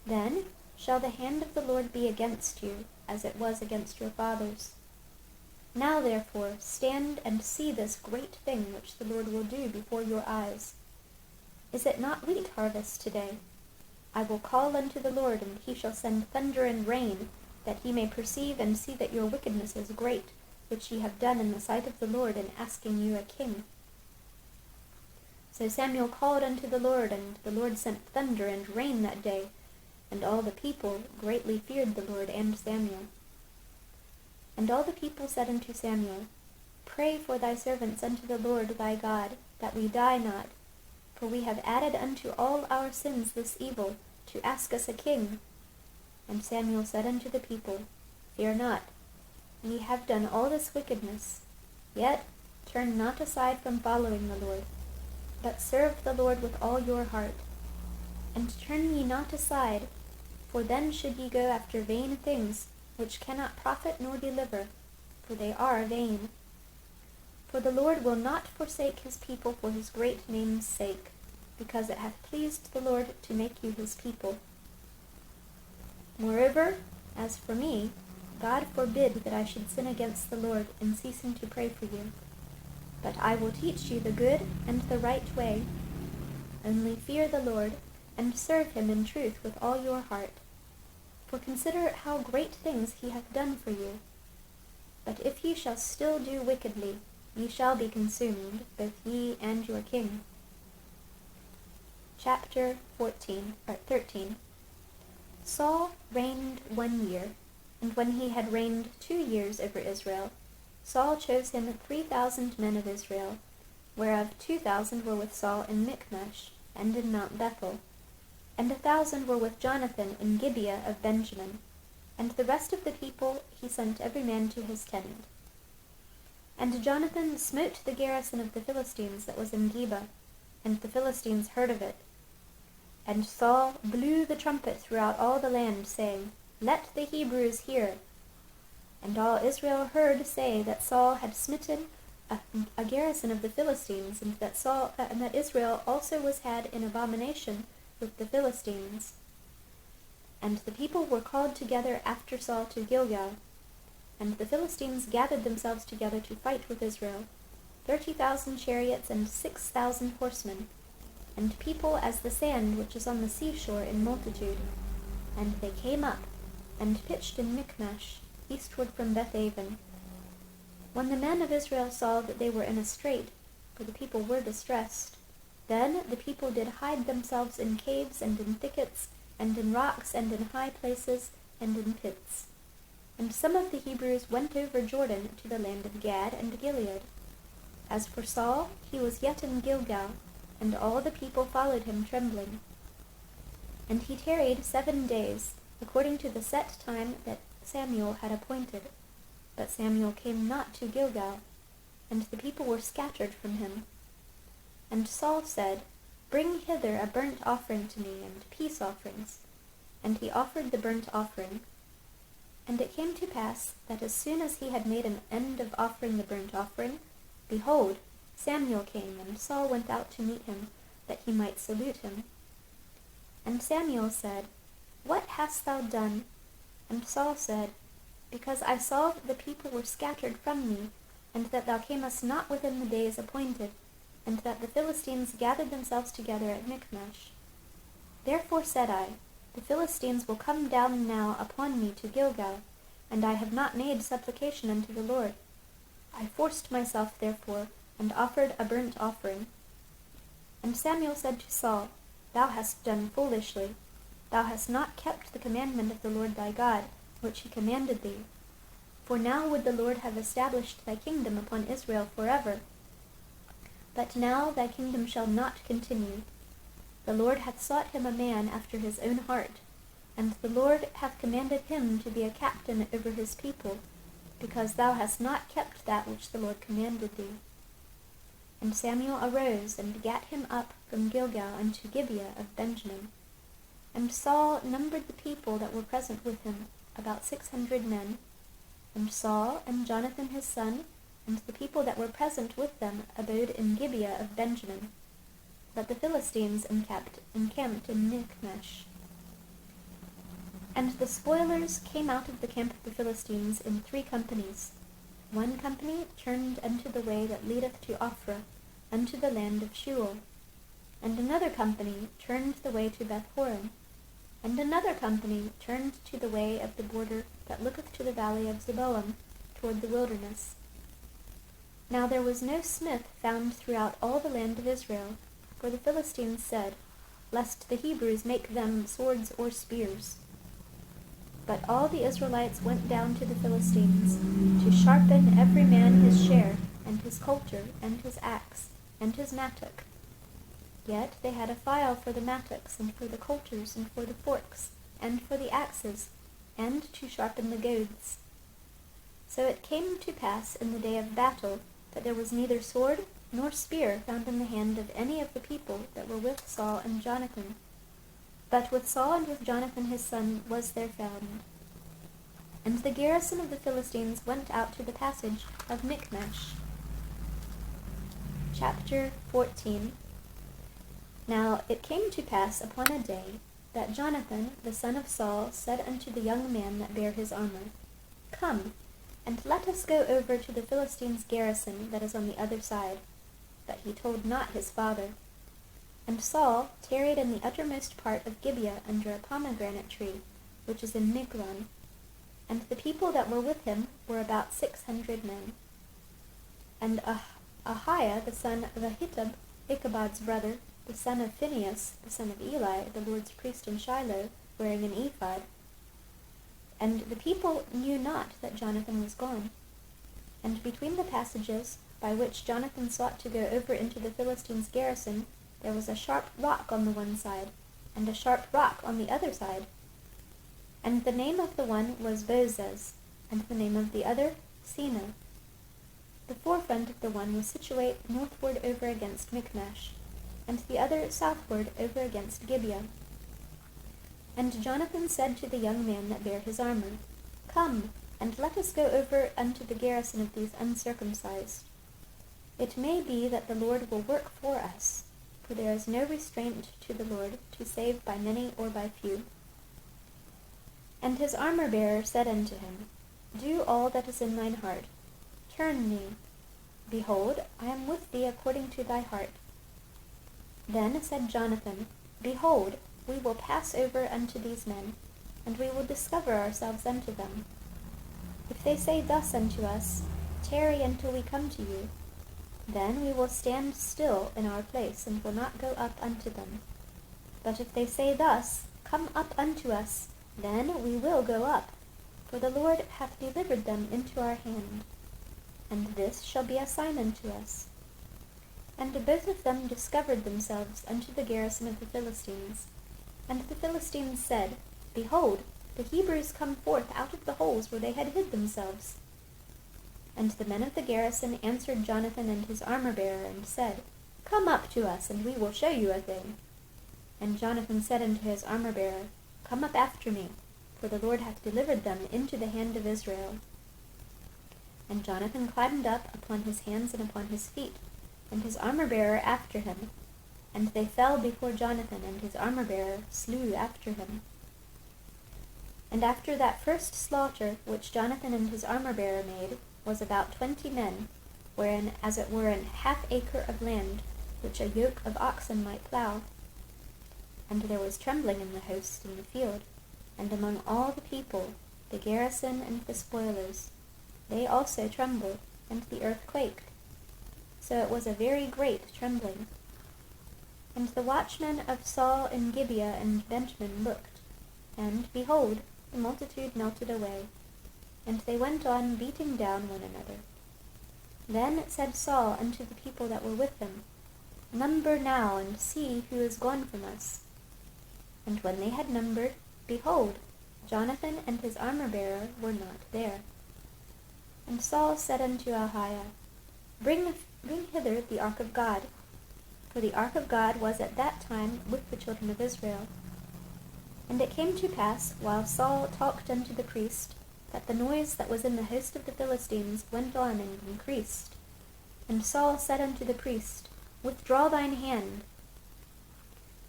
[SPEAKER 1] then shall the hand of the Lord be against you, as it was against your fathers. Now therefore stand and see this great thing which the Lord will do before your eyes. Is it not wheat harvest today? I will call unto the Lord, and he shall send thunder and rain, that he may perceive and see that your wickedness is great, which ye have done in the sight of the Lord in asking you a king. So Samuel called unto the Lord, and the Lord sent thunder and rain that day, and all the people greatly feared the Lord and Samuel. And all the people said unto Samuel, Pray for thy servants unto the Lord thy God, that we die not, for we have added unto all our sins this evil, to ask us a king. And Samuel said unto the people, Fear not, ye have done all this wickedness, yet turn not aside from following the Lord, but serve the Lord with all your heart. And turn ye not aside, for then should ye go after vain things, which cannot profit nor deliver, for they are vain. For the Lord will not forsake his people for his great name's sake, because it hath pleased the Lord to make you his people. Moreover, as for me, God forbid that I should sin against the Lord in ceasing to pray for you. But I will teach you the good and the right way. Only fear the Lord, and serve him in truth with all your heart. For consider how great things he hath done for you. But if ye shall still do wickedly, ye shall be consumed, both ye and your king. Chapter 13. Saul reigned 1 year, and when he had reigned 2 years over Israel, Saul chose him 3,000 men of Israel, whereof 2,000 were with Saul in Michmash, and in Mount Bethel, and 1,000 were with Jonathan in Gibeah of Benjamin, and the rest of the people he sent every man to his tenant. And Jonathan smote the garrison of the Philistines that was in Geba, and the Philistines heard of it. And Saul blew the trumpet throughout all the land, saying, Let the Hebrews hear. And all Israel heard say that Saul had smitten a garrison of the Philistines, and that Israel also was had in abomination with the Philistines. And the people were called together after Saul to Gilgal, and the Philistines gathered themselves together to fight with Israel, 30,000 chariots and 6,000 horsemen, and people as the sand which is on the seashore in multitude. And they came up, and pitched in Michmash, eastward from Bethaven. When the men of Israel saw that they were in a strait, for the people were distressed, then the people did hide themselves in caves and in thickets, and in rocks and in high places, and in pits. And some of the Hebrews went over Jordan to the land of Gad and Gilead. As for Saul, he was yet in Gilgal, and all the people followed him trembling. And he tarried 7 days, according to the set time that Samuel had appointed. But Samuel came not to Gilgal, and the people were scattered from him. And Saul said, Bring hither a burnt offering to me, and peace offerings. And he offered the burnt offering. And it came to pass that as soon as he had made an end of offering the burnt offering, behold, Samuel came, and Saul went out to meet him, that he might salute him. And Samuel said, What hast thou done? And Saul said, Because I saw that the people were scattered from me, and that thou camest not within the days appointed, and that the Philistines gathered themselves together at Michmash. Therefore said I, The Philistines will come down now upon me to Gilgal, and I have not made supplication unto the Lord. I forced myself therefore, and offered a burnt offering. And Samuel said to Saul, Thou hast done foolishly. Thou hast not kept the commandment of the Lord thy God, which he commanded thee. For now would the Lord have established thy kingdom upon Israel forever. But now thy kingdom shall not continue. The Lord hath sought him a man after his own heart, and the Lord hath commanded him to be a captain over his people, because thou hast not kept that which the Lord commanded thee. And Samuel arose, and gat him up from Gilgal unto Gibeah of Benjamin. And Saul numbered the people that were present with him, about 600 men. And Saul and Jonathan his son, and the people that were present with them, abode in Gibeah of Benjamin. But the Philistines encamped in Michmash. And the spoilers came out of the camp of the Philistines in 3 companies. One company turned unto the way that leadeth to Ophrah, unto the land of Shual. And another company turned the way to Bethhoron. And another company turned to the way of the border that looketh to the valley of Zeboam, toward the wilderness. Now there was no smith found throughout all the land of Israel, for the Philistines said, Lest the Hebrews make them swords or spears. But all the Israelites went down to the Philistines, to sharpen every man his share, and his coulter, and his axe, and his mattock. Yet they had a file for the mattocks, and for the coulters, and for the forks, and for the axes, and to sharpen the goads. So it came to pass in the day of battle, that there was neither sword nor spear found in the hand of any of the people that were with Saul and Jonathan. But with Saul and with Jonathan his son was there found. And the garrison of the Philistines went out to the passage of Michmash. Chapter 14. Now it came to pass upon a day, that Jonathan the son of Saul said unto the young man that bare his armor, Come, and let us go over to the Philistines' garrison that is on the other side. But he told not his father. And Saul tarried in the uttermost part of Gibeah under a pomegranate tree, which is in Migron. And the people that were with him were about 600 men. And Ahiah the son of Ahitub, Ichabod's brother, the son of Phinehas, the son of Eli, the Lord's priest in Shiloh, wearing an ephod. And the people knew not that Jonathan was gone. And between the passages by which Jonathan sought to go over into the Philistines' garrison, there was a sharp rock on the one side, and a sharp rock on the other side. And the name of the one was Bozez, and the name of the other Seneh. The forefront of the one was situate northward over against Michmash, and the other southward over against Gibeah. And Jonathan said to the young man that bare his armor, Come, and let us go over unto the garrison of these uncircumcised. It may be that the Lord will work for us, for there is no restraint to the Lord to save by many or by few. And his armor-bearer said unto him, Do all that is in thine heart. Turn thee. Behold, I am with thee according to thy heart. Then said Jonathan, Behold, we will pass over unto these men, and we will discover ourselves unto them. If they say thus unto us, Tarry until we come to you, then we will stand still in our place, and will not go up unto them. But if they say thus, Come up unto us, then we will go up, for the Lord hath delivered them into our hand. And this shall be a sign unto us. And both of them discovered themselves unto the garrison of the Philistines. And the Philistines said, Behold, the Hebrews come forth out of the holes where they had hid themselves. And the men of the garrison answered Jonathan and his armor-bearer, and said, Come up to us, and we will show you a thing. And Jonathan said unto his armor-bearer, Come up after me, for the Lord hath delivered them into the hand of Israel. And Jonathan climbed up upon his hands and upon his feet, and his armor-bearer after him. And they fell before Jonathan, and his armor-bearer slew after him. And after that first slaughter which Jonathan and his armor-bearer made was about 20 men, wherein as it were an half-acre of land, which a yoke of oxen might plough. And there was trembling in the host in the field, and among all the people, the garrison and the spoilers. They also trembled, and the earth quaked. So it was a very great trembling. And the watchmen of Saul in Gibeah and Benjamin looked, and, behold, the multitude melted away, and they went on beating down one another. Then said Saul unto the people that were with him, Number now, and see who is gone from us. And when they had numbered, behold, Jonathan and his armor-bearer were not there. And Saul said unto Ahiah, Bring hither the ark of God. For the ark of God was at that time with the children of Israel. And it came to pass, while Saul talked unto the priest, that the noise that was in the host of the Philistines went on and increased. And Saul said unto the priest, Withdraw thine hand.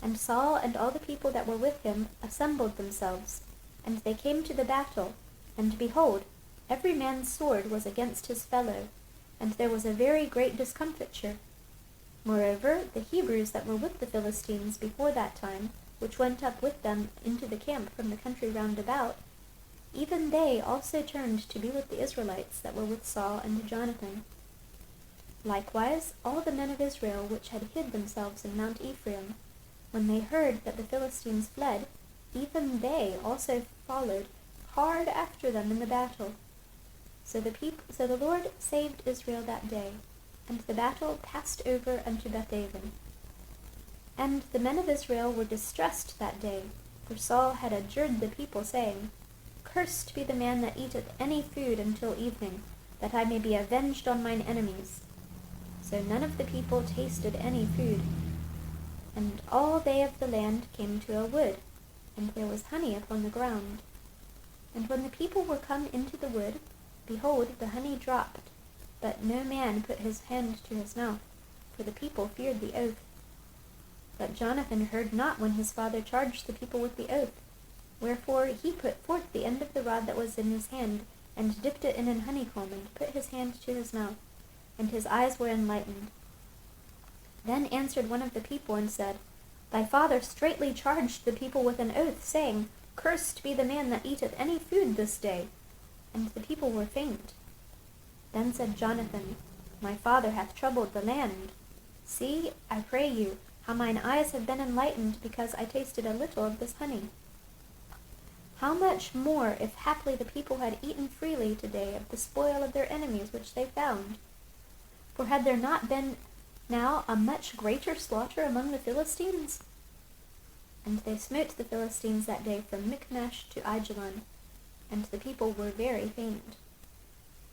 [SPEAKER 1] And Saul and all the people that were with him assembled themselves, and they came to the battle, and behold, every man's sword was against his fellow, and there was a very great discomfiture. Moreover, the Hebrews that were with the Philistines before that time, which went up with them into the camp from the country round about, even they also turned to be with the Israelites that were with Saul and Jonathan. Likewise, all the men of Israel which had hid themselves in Mount Ephraim, when they heard that the Philistines fled, even they also followed hard after them in the battle. So the Lord saved Israel that day, and the battle passed over unto Bethaven. And the men of Israel were distressed that day, for Saul had adjured the people, saying, Cursed be the man that eateth any food until evening, that I may be avenged on mine enemies. So none of the people tasted any food. And all they of the land came to a wood, and there was honey upon the ground. And when the people were come into the wood, behold, the honey dropped, but no man put his hand to his mouth, for the people feared the oath. But Jonathan heard not when his father charged the people with the oath, wherefore he put forth the end of the rod that was in his hand, and dipped it in an honeycomb, and put his hand to his mouth, and his eyes were enlightened. Then answered one of the people, and said, Thy father straitly charged the people with an oath, saying, Cursed be the man that eateth any food this day. And the people were faint. Then said Jonathan, My father hath troubled the land. See, I pray you, how mine eyes have been enlightened, because I tasted a little of this honey. How much more if haply the people had eaten freely today of the spoil of their enemies which they found? For had there not been now a much greater slaughter among the Philistines? And they smote the Philistines that day from Michmash to Aijalon, and the people were very faint.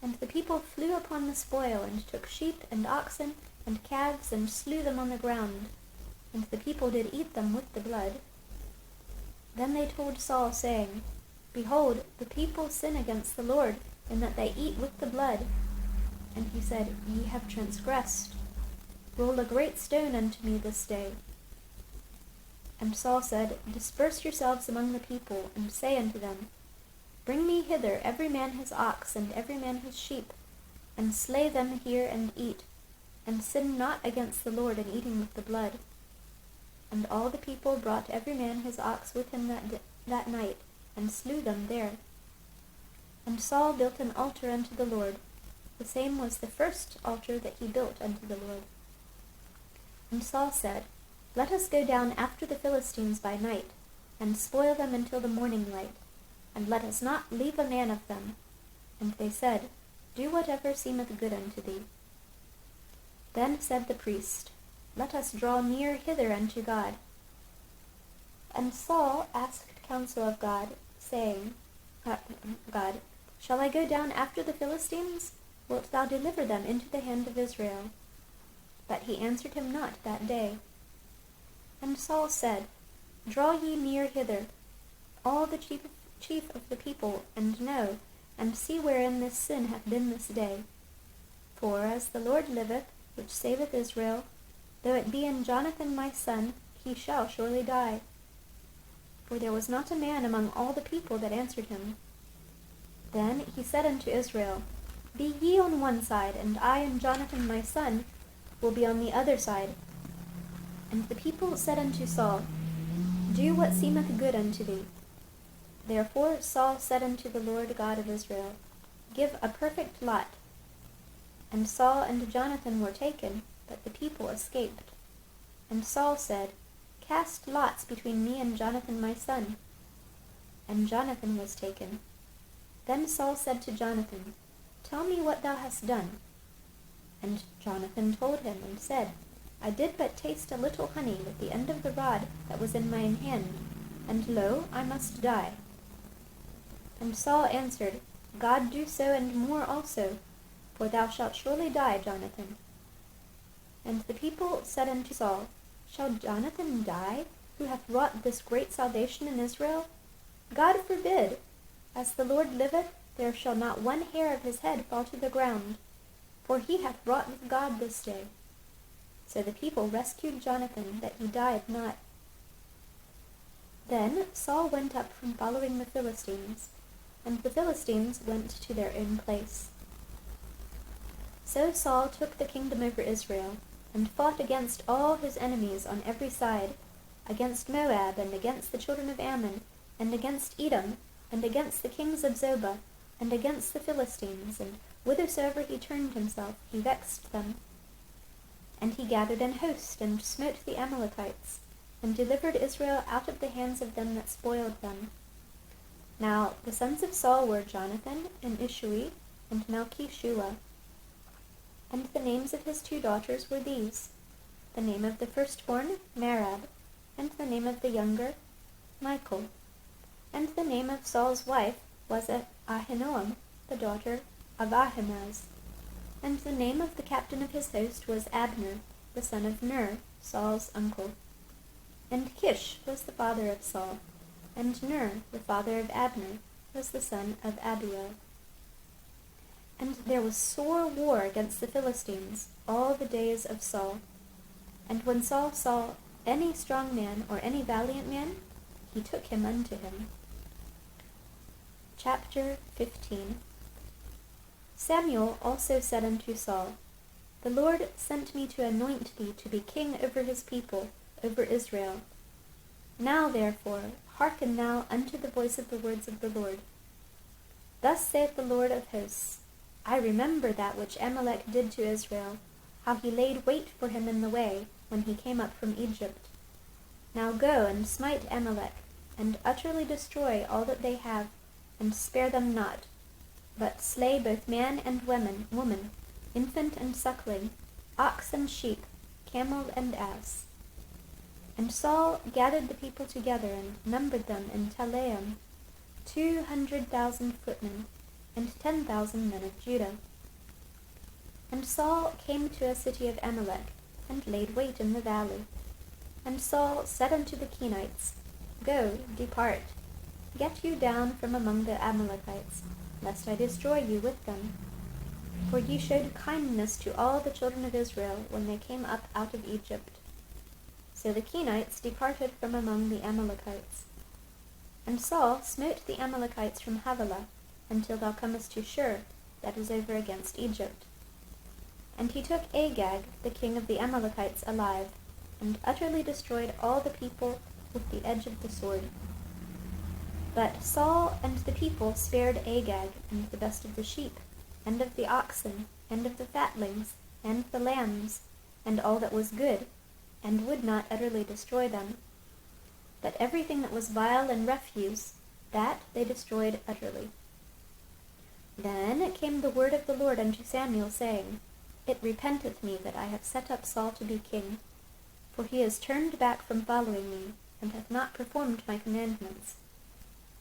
[SPEAKER 1] And the people flew upon the spoil, and took sheep and oxen and calves, and slew them on the ground, and the people did eat them with the blood. Then they told Saul, saying, Behold, the people sin against the Lord, in that they eat with the blood. And he said, Ye have transgressed. Roll a great stone unto me this day. And Saul said, Disperse yourselves among the people, and say unto them, Bring me hither every man his ox, and every man his sheep, and slay them here and eat, and sin not against the Lord in eating with the blood. And all the people brought every man his ox with him that night, and slew them there. And Saul built an altar unto the Lord. The same was the first altar that he built unto the Lord. And Saul said, Let us go down after the Philistines by night, and spoil them until the morning light, and let us not leave a man of them. And they said, Do whatever seemeth good unto thee. Then said the priest, Let us draw near hither unto God. And Saul asked counsel of God, saying, God, shall I go down after the Philistines? Wilt thou deliver them into the hand of Israel? But he answered him not that day. And Saul said, Draw ye near hither, all the chief of the people, and know, and see wherein this sin hath been this day. For as the Lord liveth, which saveth Israel, though it be in Jonathan my son, he shall surely die. for there was not a man among all the people that answered him. Then he said unto Israel, Be ye on one side, and I and Jonathan my son will be on the other side. And the people said unto Saul, Do what seemeth good unto thee. Therefore Saul said unto the Lord God of Israel, Give a perfect lot. And Saul and Jonathan were taken, but the people escaped. And Saul said, Cast lots between me and Jonathan my son. And Jonathan was taken. Then Saul said to Jonathan, Tell me what thou hast done. And Jonathan told him, and said, I did but taste a little honey with the end of the rod that was in mine hand, and lo, I must die. And Saul answered, God do so and more also, for thou shalt surely die, Jonathan. And the people said unto Saul, Shall Jonathan die, who hath wrought this great salvation in Israel? God forbid! As the Lord liveth, there shall not one hair of his head fall to the ground, for he hath wrought with God this day. So the people rescued Jonathan, that he died not. Then Saul went up from following the Philistines, and the Philistines went to their own place. So Saul took the kingdom over Israel, and fought against all his enemies on every side, against Moab, and against the children of Ammon, and against Edom, and against the kings of Zobah, and against the Philistines, and whithersoever he turned himself, he vexed them. And he gathered an host, and smote the Amalekites, and delivered Israel out of the hands of them that spoiled them. Now the sons of Saul were Jonathan, and Ishui, and Malchishua. And the names of his 2 daughters were these, the name of the firstborn, Merab, and the name of the younger, Michal. And the name of Saul's wife was Ahinoam, the daughter of Ahimaaz. And the name of the captain of his host was Abner, the son of Ner, Saul's uncle. And Kish was the father of Saul, and Ner, the father of Abner, was the son of Abiel. And there was sore war against the Philistines all the days of Saul. And when Saul saw any strong man or any valiant man, he took him unto him. Chapter 15. Samuel also said unto Saul, The Lord sent me to anoint thee to be king over his people, over Israel. Now therefore hearken thou unto the voice of the words of the Lord. Thus saith the Lord of hosts, I remember that which Amalek did to Israel, how he laid wait for him in the way, when he came up from Egypt. Now go and smite Amalek, and utterly destroy all that they have, and spare them not, but slay both man and woman, infant and suckling, ox and sheep, camel and ass. And Saul gathered the people together, and numbered them in Telaim, 200,000 footmen, and 10,000 men of Judah. And Saul came to a city of Amalek, and laid wait in the valley. And Saul said unto the Kenites, Go, depart, get you down from among the Amalekites, lest I destroy you with them. For ye showed kindness to all the children of Israel when they came up out of Egypt. So the Kenites departed from among the Amalekites. And Saul smote the Amalekites from Havilah, until thou comest to Shur, that is over against Egypt. And he took Agag, the king of the Amalekites, alive, and utterly destroyed all the people with the edge of the sword. But Saul and the people spared Agag, and the best of the sheep, and of the oxen, and of the fatlings, and the lambs, and all that was good, and would not utterly destroy them. But everything that was vile and refuse, that they destroyed utterly. Then came the word of the Lord unto Samuel, saying, It repenteth me that I have set up Saul to be king, for he is turned back from following me, and hath not performed my commandments.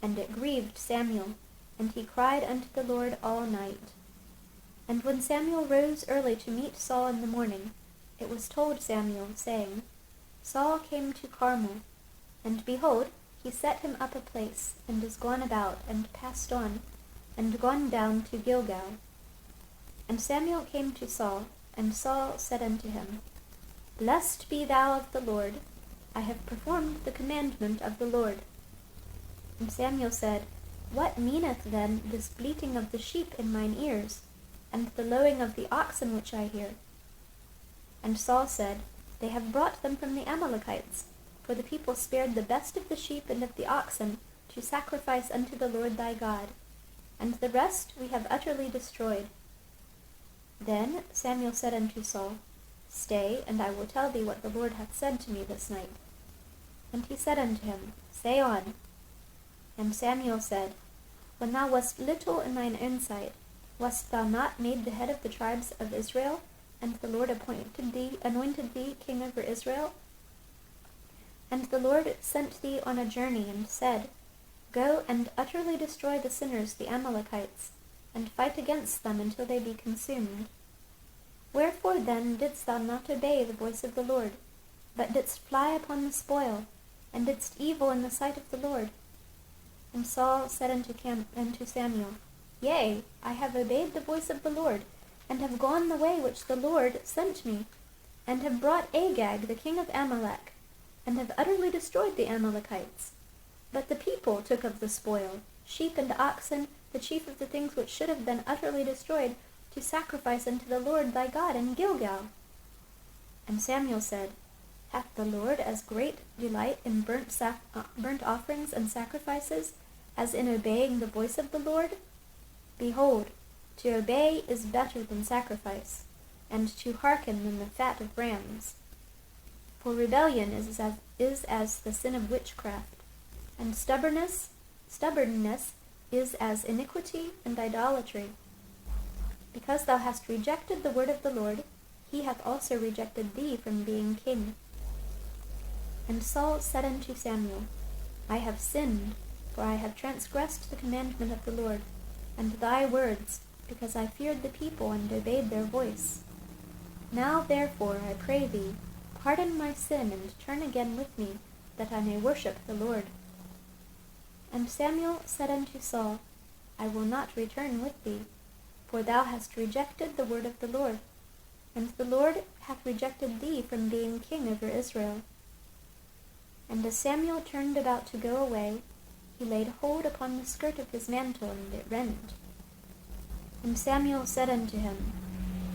[SPEAKER 1] And it grieved Samuel, and he cried unto the Lord all night. And when Samuel rose early to meet Saul in the morning, it was told Samuel, saying, Saul came to Carmel, and behold, he set him up a place, and is gone about, and passed on, and gone down to Gilgal. And Samuel came to Saul, and Saul said unto him, Blessed be thou of the Lord, I have performed the commandment of the Lord. And Samuel said, What meaneth then this bleating of the sheep in mine ears, and the lowing of the oxen which I hear? And Saul said, They have brought them from the Amalekites, for the people spared the best of the sheep and of the oxen to sacrifice unto the Lord thy God, and the rest we have utterly destroyed. Then Samuel said unto Saul, Stay, and I will tell thee what the Lord hath said to me this night. And he said unto him, Say on. And Samuel said, When thou wast little in thine own sight, wast thou not made the head of the tribes of Israel, and the Lord anointed thee king over Israel? And the Lord sent thee on a journey, and said, Go and utterly destroy the sinners, the Amalekites, and fight against them until they be consumed. Wherefore then didst thou not obey the voice of the Lord, but didst fly upon the spoil, and didst evil in the sight of the Lord? And Saul said unto Samuel, Yea, I have obeyed the voice of the Lord, and have gone the way which the Lord sent me, and have brought Agag the king of Amalek, and have utterly destroyed the Amalekites. But the people took of the spoil, sheep and oxen, the chief of the things which should have been utterly destroyed, to sacrifice unto the Lord thy God in Gilgal. And Samuel said, Hath the Lord as great delight in burnt offerings and sacrifices as in obeying the voice of the Lord? Behold, to obey is better than sacrifice, and to hearken than the fat of rams. For rebellion is as the sin of witchcraft, and stubbornness is as iniquity and idolatry. Because thou hast rejected the word of the Lord, he hath also rejected thee from being king. And Saul said unto Samuel, I have sinned, for I have transgressed the commandment of the Lord, and thy words, because I feared the people and obeyed their voice. Now therefore, I pray thee, pardon my sin, and turn again with me, that I may worship the Lord. And Samuel said unto Saul, I will not return with thee, for thou hast rejected the word of the Lord, and the Lord hath rejected thee from being king over Israel. And as Samuel turned about to go away, he laid hold upon the skirt of his mantle, and it rent. And Samuel said unto him,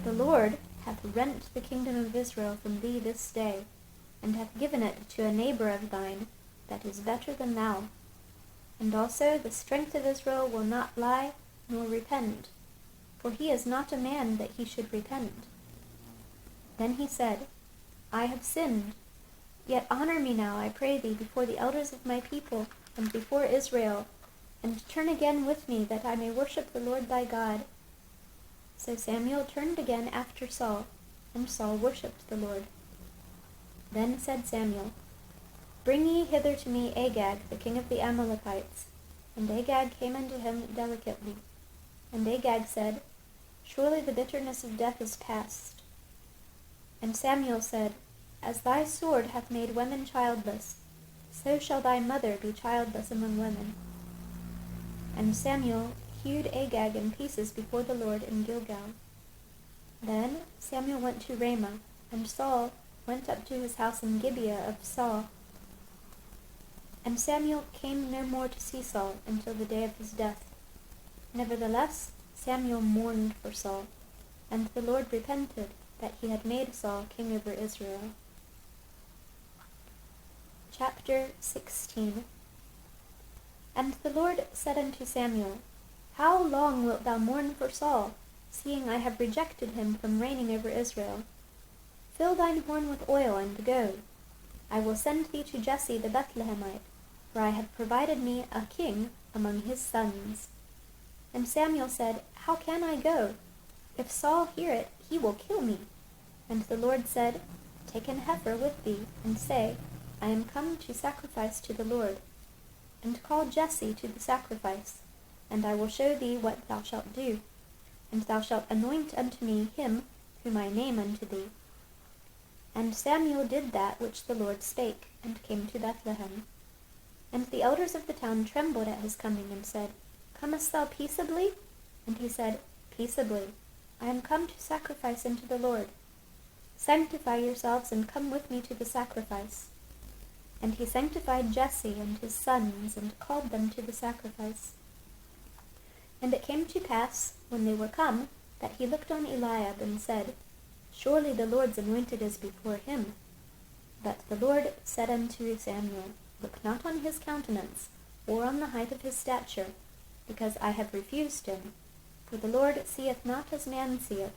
[SPEAKER 1] The Lord hath rent the kingdom of Israel from thee this day, and hath given it to a neighbor of thine that is better than thou. And also the strength of Israel will not lie nor repent, for he is not a man that he should repent. Then he said, I have sinned. Yet honor me now, I pray thee, before the elders of my people, and before Israel, and turn again with me, that I may worship the Lord thy God. So Samuel turned again after Saul, and Saul worshipped the Lord. Then said Samuel, Bring ye hither to me Agag, the king of the Amalekites. And Agag came unto him delicately. And Agag said, Surely the bitterness of death is past. And Samuel said, As thy sword hath made women childless, so shall thy mother be childless among women. And Samuel hewed Agag in pieces before the Lord in Gilgal. Then Samuel went to Ramah, and Saul went up to his house in Gibeah of Saul. And Samuel came no more to see Saul until the day of his death. Nevertheless, Samuel mourned for Saul, and the Lord repented that he had made Saul king over Israel. Chapter 16. And the Lord said unto Samuel, How long wilt thou mourn for Saul, seeing I have rejected him from reigning over Israel? Fill thine horn with oil, and go. I will send thee to Jesse the Bethlehemite, for I have provided me a king among his sons. And Samuel said, How can I go? If Saul hear it, he will kill me. And the Lord said, Take an heifer with thee, and say, I am come to sacrifice to the Lord. And call Jesse to the sacrifice, and I will show thee what thou shalt do. And thou shalt anoint unto me him whom I name unto thee. And Samuel did that which the Lord spake, and came to Bethlehem. And the elders of the town trembled at his coming, and said, Comest thou peaceably? And he said, Peaceably. I am come to sacrifice unto the Lord. Sanctify yourselves, and come with me to the sacrifice. And he sanctified Jesse and his sons, and called them to the sacrifice. And it came to pass, when they were come, that he looked on Eliab, and said, Surely the Lord's anointed is before him. But the Lord said unto Samuel, Look not on his countenance, or on the height of his stature, because I have refused him. For the Lord seeth not as man seeth.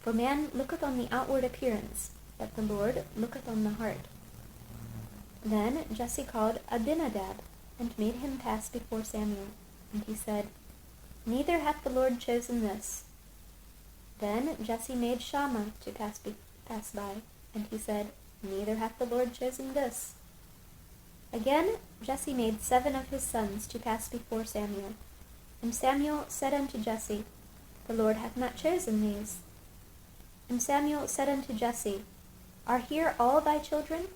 [SPEAKER 1] For man looketh on the outward appearance, but the Lord looketh on the heart. Then Jesse called Abinadab, and made him pass before Samuel. And he said, Neither hath the Lord chosen this. Then Jesse made Shammah to pass by, and he said, Neither hath the Lord chosen this. Again Jesse made 7 of his sons to pass before Samuel. And Samuel said unto Jesse, The Lord hath not chosen these. And Samuel said unto Jesse, Are here all thy children?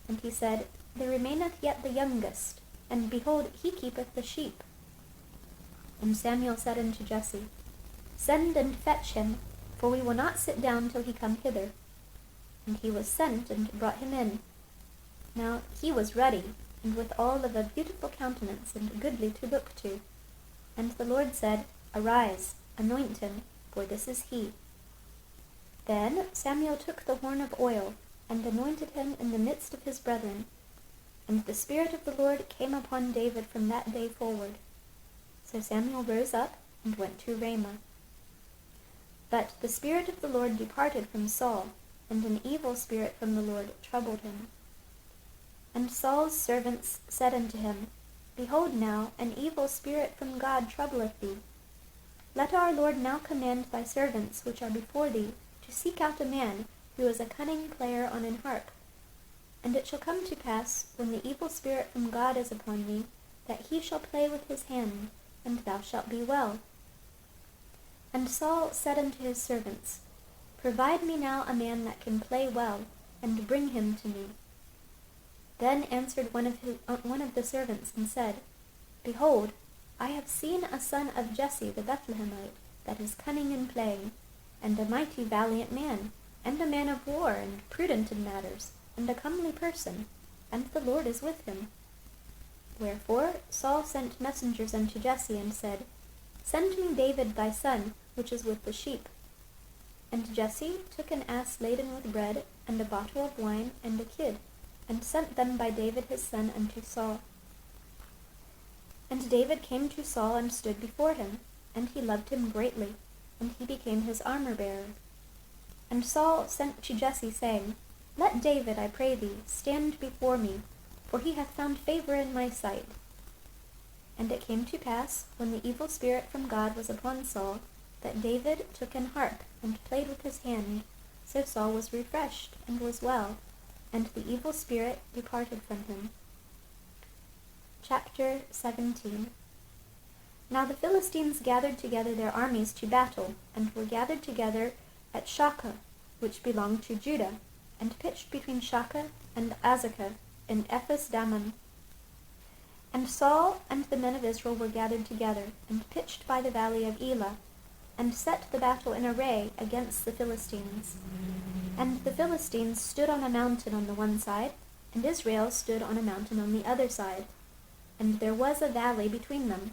[SPEAKER 1] And he said, There remaineth yet the youngest, and behold, he keepeth the sheep. And Samuel said unto Jesse, Send and fetch him, for we will not sit down till he come hither. And he was sent, and brought him in. Now he was ruddy, and withal of a beautiful countenance, and goodly to look to. And the Lord said, Arise, anoint him, for this is he. Then Samuel took the horn of oil, and anointed him in the midst of his brethren. And the Spirit of the Lord came upon David from that day forward. So Samuel rose up, and went to Ramah. But the Spirit of the Lord departed from Saul, and an evil spirit from the Lord troubled him. And Saul's servants said unto him, Behold now, an evil spirit from God troubleth thee. Let our Lord now command thy servants which are before thee to seek out a man who is a cunning player on an harp. And it shall come to pass, when the evil spirit from God is upon thee, that he shall play with his hand, and thou shalt be well. And Saul said unto his servants, Provide me now a man that can play well, and bring him to me. Then answered one of the servants, and said, Behold, I have seen a son of Jesse the Bethlehemite, that is cunning in playing, and a mighty valiant man, and a man of war, and prudent in matters, and a comely person, and the Lord is with him. Wherefore Saul sent messengers unto Jesse, and said, Send me David thy son, which is with the sheep. And Jesse took an ass laden with bread, and a bottle of wine, and a kid, and sent them by David his son unto Saul. And David came to Saul, and stood before him, and he loved him greatly, and he became his armor-bearer. And Saul sent to Jesse, saying, Let David, I pray thee, stand before me, for he hath found favor in my sight. And it came to pass, when the evil spirit from God was upon Saul, that David took an harp, and played with his hand. So Saul was refreshed, and was well, and the evil spirit departed from him. Chapter 17. Now the Philistines gathered together their armies to battle, and were gathered together at Shakah, which belonged to Judah, and pitched between Shakah and Azekah in Ephes-dammim. And Saul and the men of Israel were gathered together, and pitched by the valley of Elah, and set the battle in array against the Philistines. And the Philistines stood on a mountain on the one side, and Israel stood on a mountain on the other side, and there was a valley between them.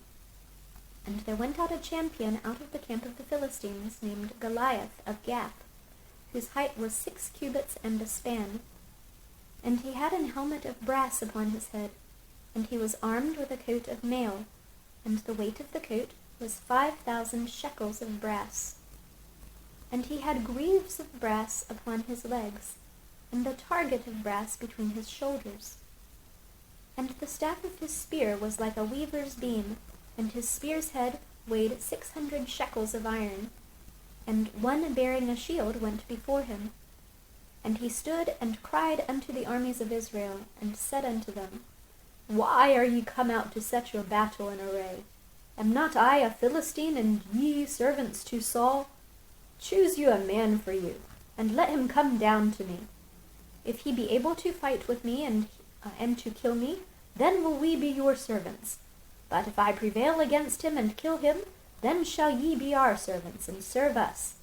[SPEAKER 1] And there went out a champion out of the camp of the Philistines, named Goliath of Gath, whose height was 6 cubits and a span. And he had an helmet of brass upon his head, and he was armed with a coat of mail, and the weight of the coat was 5,000 shekels of brass. And he had greaves of brass upon his legs, and a target of brass between his shoulders. And the staff of his spear was like a weaver's beam, and his spear's head weighed 600 shekels of iron. And one bearing a shield went before him. And he stood and cried unto the armies of Israel, and said unto them, Why are ye come out to set your battle in array? Am not I a Philistine, and ye servants to Saul? Choose you a man for you, and let him come down to me. If he be able to fight with me, and to kill me, then will we be your servants. But if I prevail against him and kill him, then shall ye be our servants, and serve us.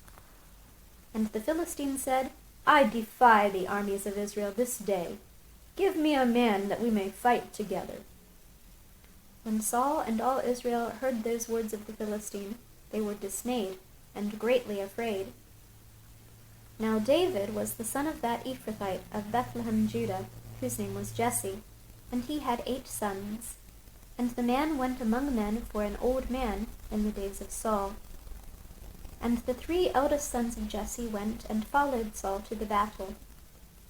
[SPEAKER 1] And the Philistine said, I defy the armies of Israel this day. Give me a man that we may fight together." When Saul and all Israel heard those words of the Philistine, they were dismayed and greatly afraid. Now David was the son of that Ephrathite of Bethlehem, Judah, whose name was Jesse, and he had 8 sons. And the man went among men for an old man in the days of Saul. And the 3 eldest sons of Jesse went and followed Saul to the battle.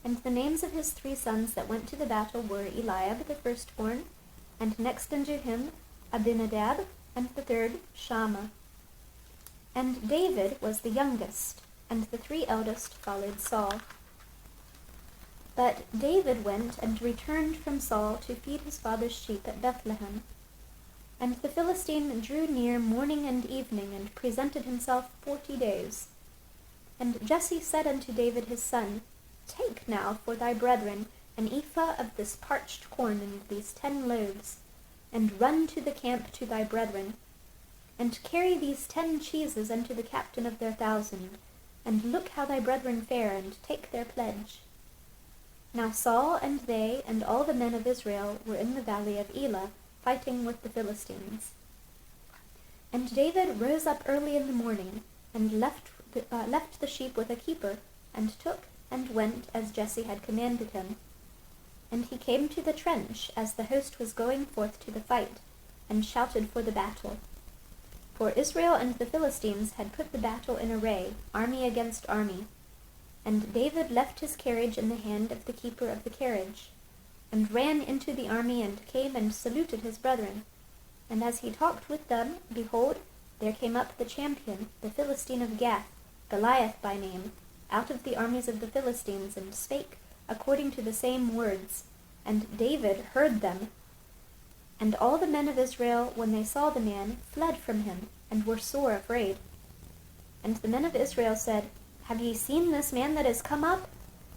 [SPEAKER 1] And the names of his 3 sons that went to the battle were Eliab the firstborn, and next unto him Abinadab, and the third Shammah. And David was the youngest, and the 3 eldest followed Saul. But David went and returned from Saul to feed his father's sheep at Bethlehem. And the Philistine drew near morning and evening, and presented himself 40 days. And Jesse said unto David his son, Take now for thy brethren an ephah of this parched corn and these 10 loaves, and run to the camp to thy brethren, and carry these 10 cheeses unto the captain of their 1,000, and look how thy brethren fare, and take their pledge. Now Saul and they and all the men of Israel were in the valley of Elah, fighting with the Philistines. And David rose up early in the morning, and left the sheep with a keeper, and took and went as Jesse had commanded him. And he came to the trench as the host was going forth to the fight, and shouted for the battle. For Israel and the Philistines had put the battle in array, army against army. And David left his carriage in the hand of the keeper of the carriage, and ran into the army, and came and saluted his brethren. And as he talked with them, behold, there came up the champion, the Philistine of Gath, Goliath by name, out of the armies of the Philistines, and spake according to the same words. And David heard them. And all the men of Israel, when they saw the man, fled from him, and were sore afraid. And the men of Israel said, Have ye seen this man that is come up?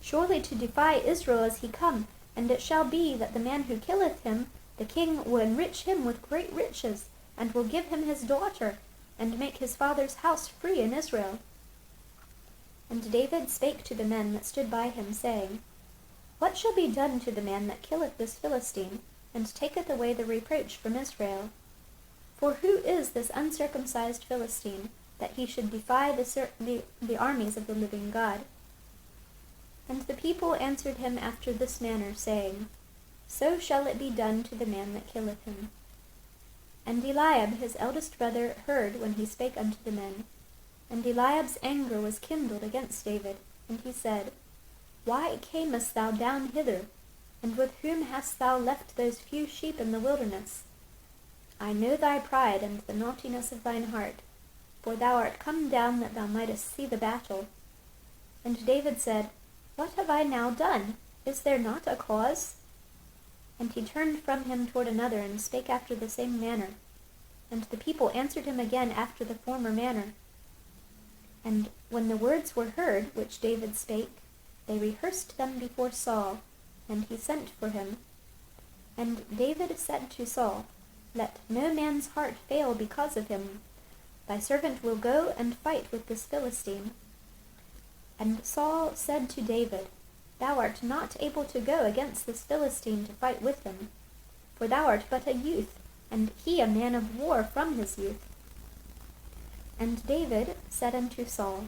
[SPEAKER 1] Surely to defy Israel is he come, and it shall be that the man who killeth him, the king will enrich him with great riches, and will give him his daughter, and make his father's house free in Israel. And David spake to the men that stood by him, saying, What shall be done to the man that killeth this Philistine, and taketh away the reproach from Israel? For who is this uncircumcised Philistine, that he should defy the armies of the living God? And the people answered him after this manner, saying, So shall it be done to the man that killeth him. And Eliab his eldest brother heard when he spake unto the men. And Eliab's anger was kindled against David, and he said, Why camest thou down hither? And with whom hast thou left those few sheep in the wilderness? I know thy pride and the naughtiness of thine heart, for thou art come down that thou mightest see the battle. And David said, What have I now done? Is there not a cause? And he turned from him toward another, and spake after the same manner. And the people answered him again after the former manner. And when the words were heard which David spake, they rehearsed them before Saul, and he sent for him. And David said to Saul, Let no man's heart fail because of him. Thy servant will go and fight with this Philistine. And Saul said to David, Thou art not able to go against this Philistine to fight with him, for thou art but a youth, and he a man of war from his youth. And David said unto Saul,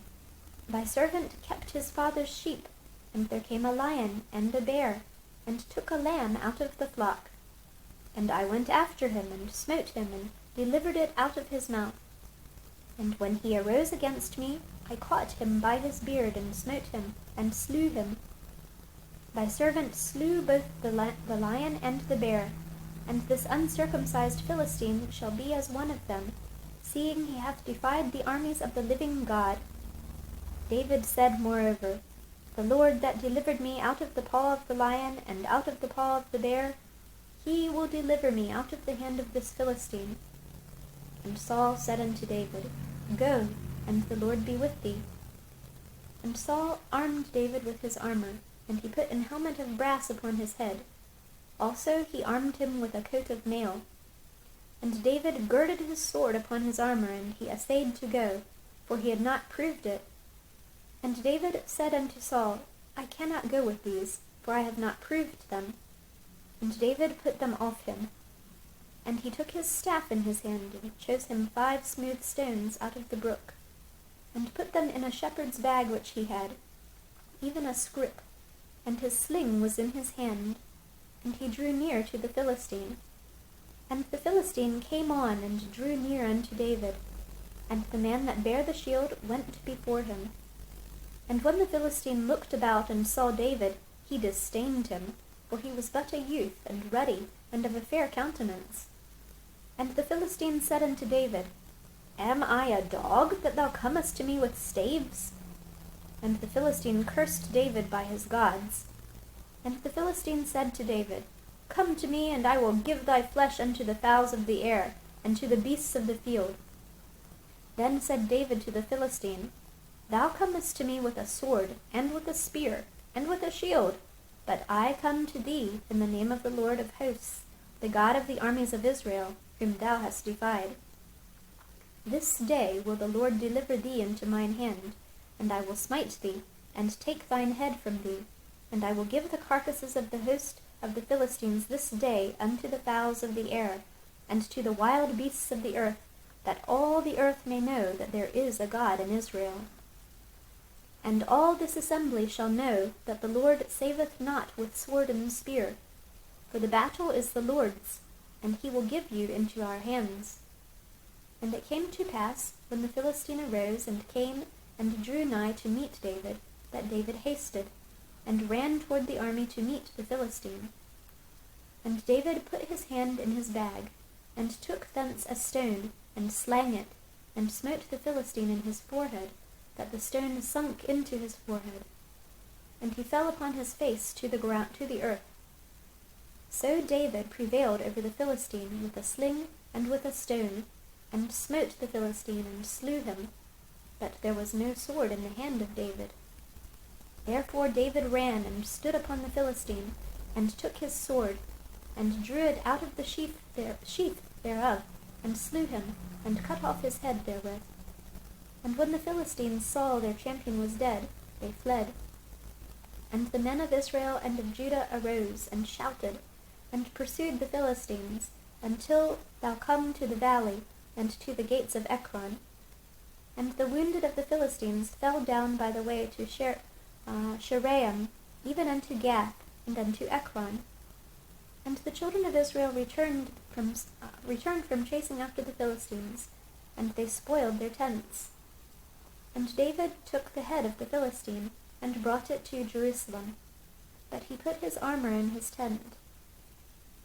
[SPEAKER 1] Thy servant kept his father's sheep, and there came a lion and a bear, and took a lamb out of the flock. And I went after him, and smote him, and delivered it out of his mouth. And when he arose against me, I caught him by his beard, and smote him, and slew him. Thy servant slew both the lion and the bear, and this uncircumcised Philistine shall be as one of them, seeing he hath defied the armies of the living God. David said moreover, The Lord that delivered me out of the paw of the lion, and out of the paw of the bear, he will deliver me out of the hand of this Philistine. And Saul said unto David, Go, and the Lord be with thee. And Saul armed David with his armor, and he put an helmet of brass upon his head. Also he armed him with a coat of mail. And David girded his sword upon his armor, and he essayed to go, for he had not proved it. And David said unto Saul, I cannot go with these, for I have not proved them. And David put them off him. And he took his staff in his hand, and chose him 5 smooth stones out of the brook, and put them in a shepherd's bag which he had, even a scrip, and his sling was in his hand, and he drew near to the Philistine. And the Philistine came on and drew near unto David, and the man that bare the shield went before him. And when the Philistine looked about and saw David, he disdained him, for he was but a youth, and ruddy, and of a fair countenance. And the Philistine said unto David, Am I a dog, that thou comest to me with staves? And the Philistine cursed David by his gods. And the Philistine said to David, Come to me, and I will give thy flesh unto the fowls of the air, and to the beasts of the field. Then said David to the Philistine, Thou comest to me with a sword, and with a spear, and with a shield, but I come to thee in the name of the Lord of hosts, the God of the armies of Israel, whom thou hast defied. This day will the Lord deliver thee into mine hand, and I will smite thee, and take thine head from thee, and I will give the carcasses of the host of the Philistines this day unto the fowls of the air, and to the wild beasts of the earth, that all the earth may know that there is a God in Israel. And all this assembly shall know that the Lord saveth not with sword and spear, for the battle is the Lord's, and he will give you into our hands. And it came to pass, when the Philistine arose and came and drew nigh to meet David, that David hasted, and ran toward the army to meet the Philistine. And David put his hand in his bag, and took thence a stone, and slang it, and smote the Philistine in his forehead, that the stone sunk into his forehead. And he fell upon his face to the ground, to the earth. So David prevailed over the Philistine with a sling and with a stone, and smote the Philistine and slew him, but there was no sword in the hand of David. Therefore David ran and stood upon the Philistine, and took his sword, and drew it out of the sheath thereof, and slew him, and cut off his head therewith. And when the Philistines saw their champion was dead, they fled. And the men of Israel and of Judah arose, and shouted, and pursued the Philistines, until thou come to the valley, and to the gates of Ekron. And the wounded of the Philistines fell down by the way to Sheraim, even unto Gath, and unto Ekron. And the children of Israel returned from chasing after the Philistines, and they spoiled their tents. And David took the head of the Philistine, and brought it to Jerusalem, but he put his armor in his tent.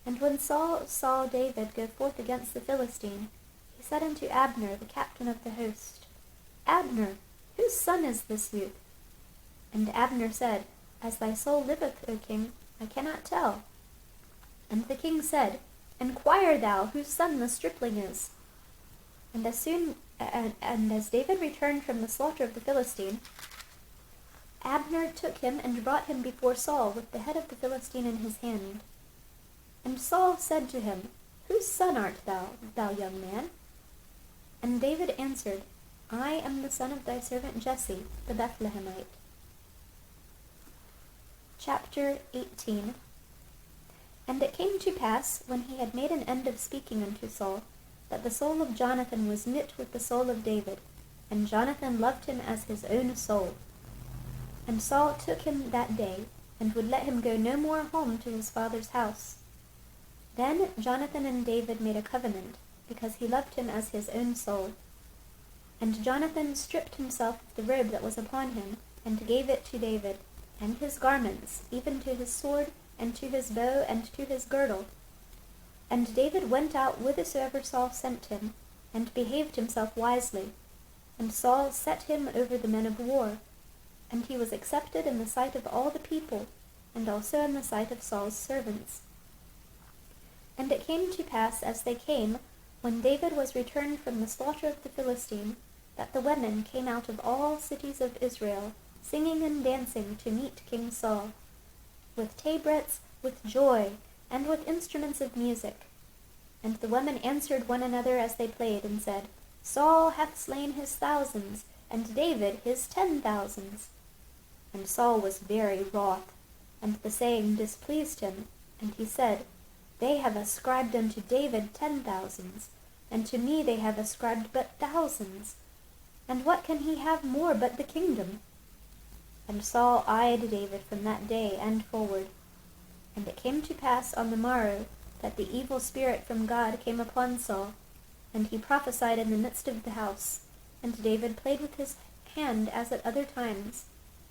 [SPEAKER 1] And when Saul saw David go forth against the Philistine, he said unto Abner, the captain of the host, Abner, whose son is this youth? And Abner said, As thy soul liveth, O king, I cannot tell. And the king said, Enquire thou whose son the stripling is. And as David returned from the slaughter of the Philistine, Abner took him and brought him before Saul with the head of the Philistine in his hand. And Saul said to him, Whose son art thou, thou young man? And David answered, I am the son of thy servant Jesse, the Bethlehemite. Chapter 18. And it came to pass, when he had made an end of speaking unto Saul, that the soul of Jonathan was knit with the soul of David, and Jonathan loved him as his own soul. And Saul took him that day, and would let him go no more home to his father's house. Then Jonathan and David made a covenant, because he loved him as his own soul. And Jonathan stripped himself of the robe that was upon him, and gave it to David, and his garments, even to his sword, and to his bow, and to his girdle. And David went out whithersoever Saul sent him, and behaved himself wisely. And Saul set him over the men of war. And he was accepted in the sight of all the people, and also in the sight of Saul's servants. And it came to pass, as they came, when David was returned from the slaughter of the Philistine, that the women came out of all cities of Israel, singing and dancing to meet King Saul, with tabrets, with joy, and with instruments of music. And the women answered one another as they played, and said, Saul hath slain his thousands, and David his 10,000s. And Saul was very wroth, And the saying displeased him, and he said, They have ascribed unto David 10,000s, and to me they have ascribed but thousands. And what can he have more but the kingdom? And Saul eyed David from that day and forward. And it came to pass on the morrow that the evil spirit from God came upon Saul, and he prophesied in the midst of the house. And David played with his hand as at other times,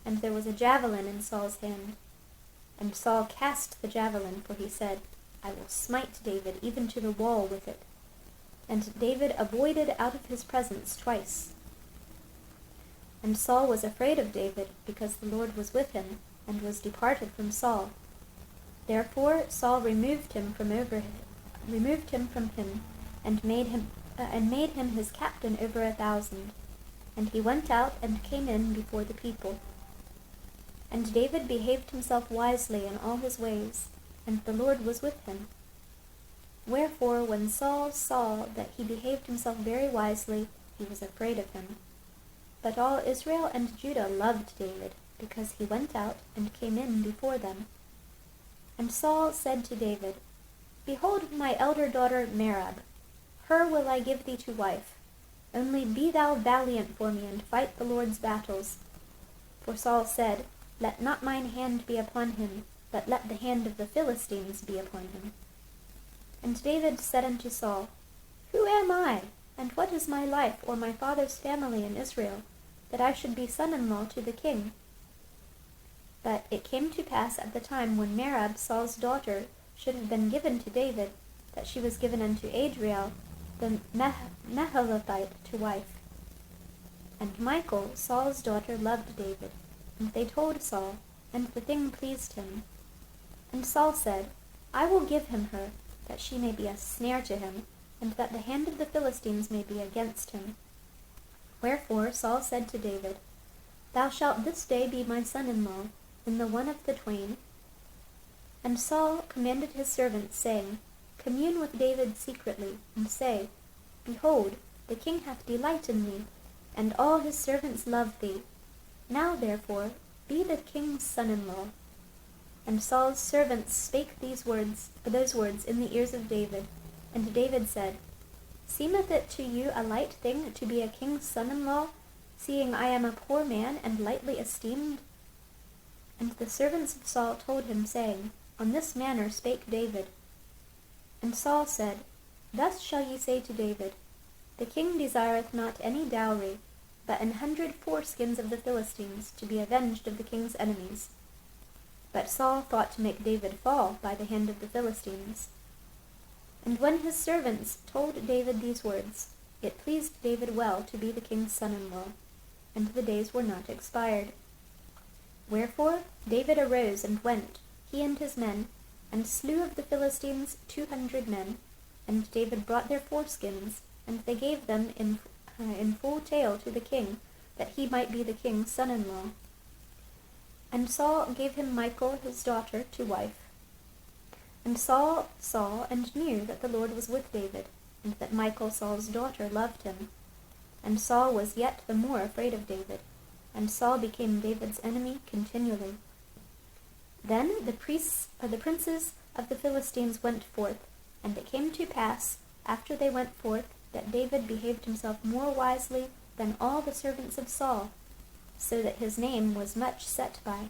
[SPEAKER 1] and there was a javelin in Saul's hand. And Saul cast the javelin, for he said, I will smite David even to the wall with it. And David avoided out of his presence twice. And Saul was afraid of David, because the Lord was with him, and was departed from Saul. Therefore Saul removed him from him, and made him his captain over 1,000. And he went out and came in before the people. And David behaved himself wisely in all his ways, and the Lord was with him. Wherefore, when Saul saw that he behaved himself very wisely, he was afraid of him. But all Israel and Judah loved David, because he went out and came in before them. And Saul said to David, Behold my elder daughter Merab, her will I give thee to wife. Only be thou valiant for me, and fight the Lord's battles. For Saul said, Let not mine hand be upon him, but let the hand of the Philistines be upon him. And David said unto Saul, Who am I, and what is my life or my father's family in Israel, that I should be son-in-law to the king? But it came to pass at the time when Merab, Saul's daughter, should have been given to David, that she was given unto Adriel, the Meholathite, to wife. And Michal, Saul's daughter, loved David, and they told Saul, and the thing pleased him. And Saul said, I will give him her, that she may be a snare to him, and that the hand of the Philistines may be against him. Wherefore Saul said to David, Thou shalt this day be my son-in-law, in the one of the twain. And Saul commanded his servants, saying, Commune with David secretly, and say, Behold, the king hath delight in thee, and all his servants love thee. Now therefore be the king's son-in-law. And Saul's servants spake those words in the ears of David. And David said, Seemeth it to you a light thing to be a king's son-in-law, seeing I am a poor man and lightly esteemed? And the servants of Saul told him, saying, On this manner spake David. And Saul said, Thus shall ye say to David, The king desireth not any dowry, but 100 foreskins of the Philistines, to be avenged of the king's enemies. But Saul thought to make David fall by the hand of the Philistines. And when his servants told David these words, it pleased David well to be the king's son-in-law, and the days were not expired. Wherefore David arose and went, he and his men, and slew of the Philistines 200 men, and David brought their foreskins, and they gave them in full tale to the king, that he might be the king's son-in-law. And Saul gave him Michal his daughter to wife. And Saul saw and knew that the Lord was with David, and that Michal Saul's daughter loved him. And Saul was yet the more afraid of David, and Saul became David's enemy continually. Then the princes of the Philistines went forth, and it came to pass, after they went forth, that David behaved himself more wisely than all the servants of Saul, so that his name was much set by.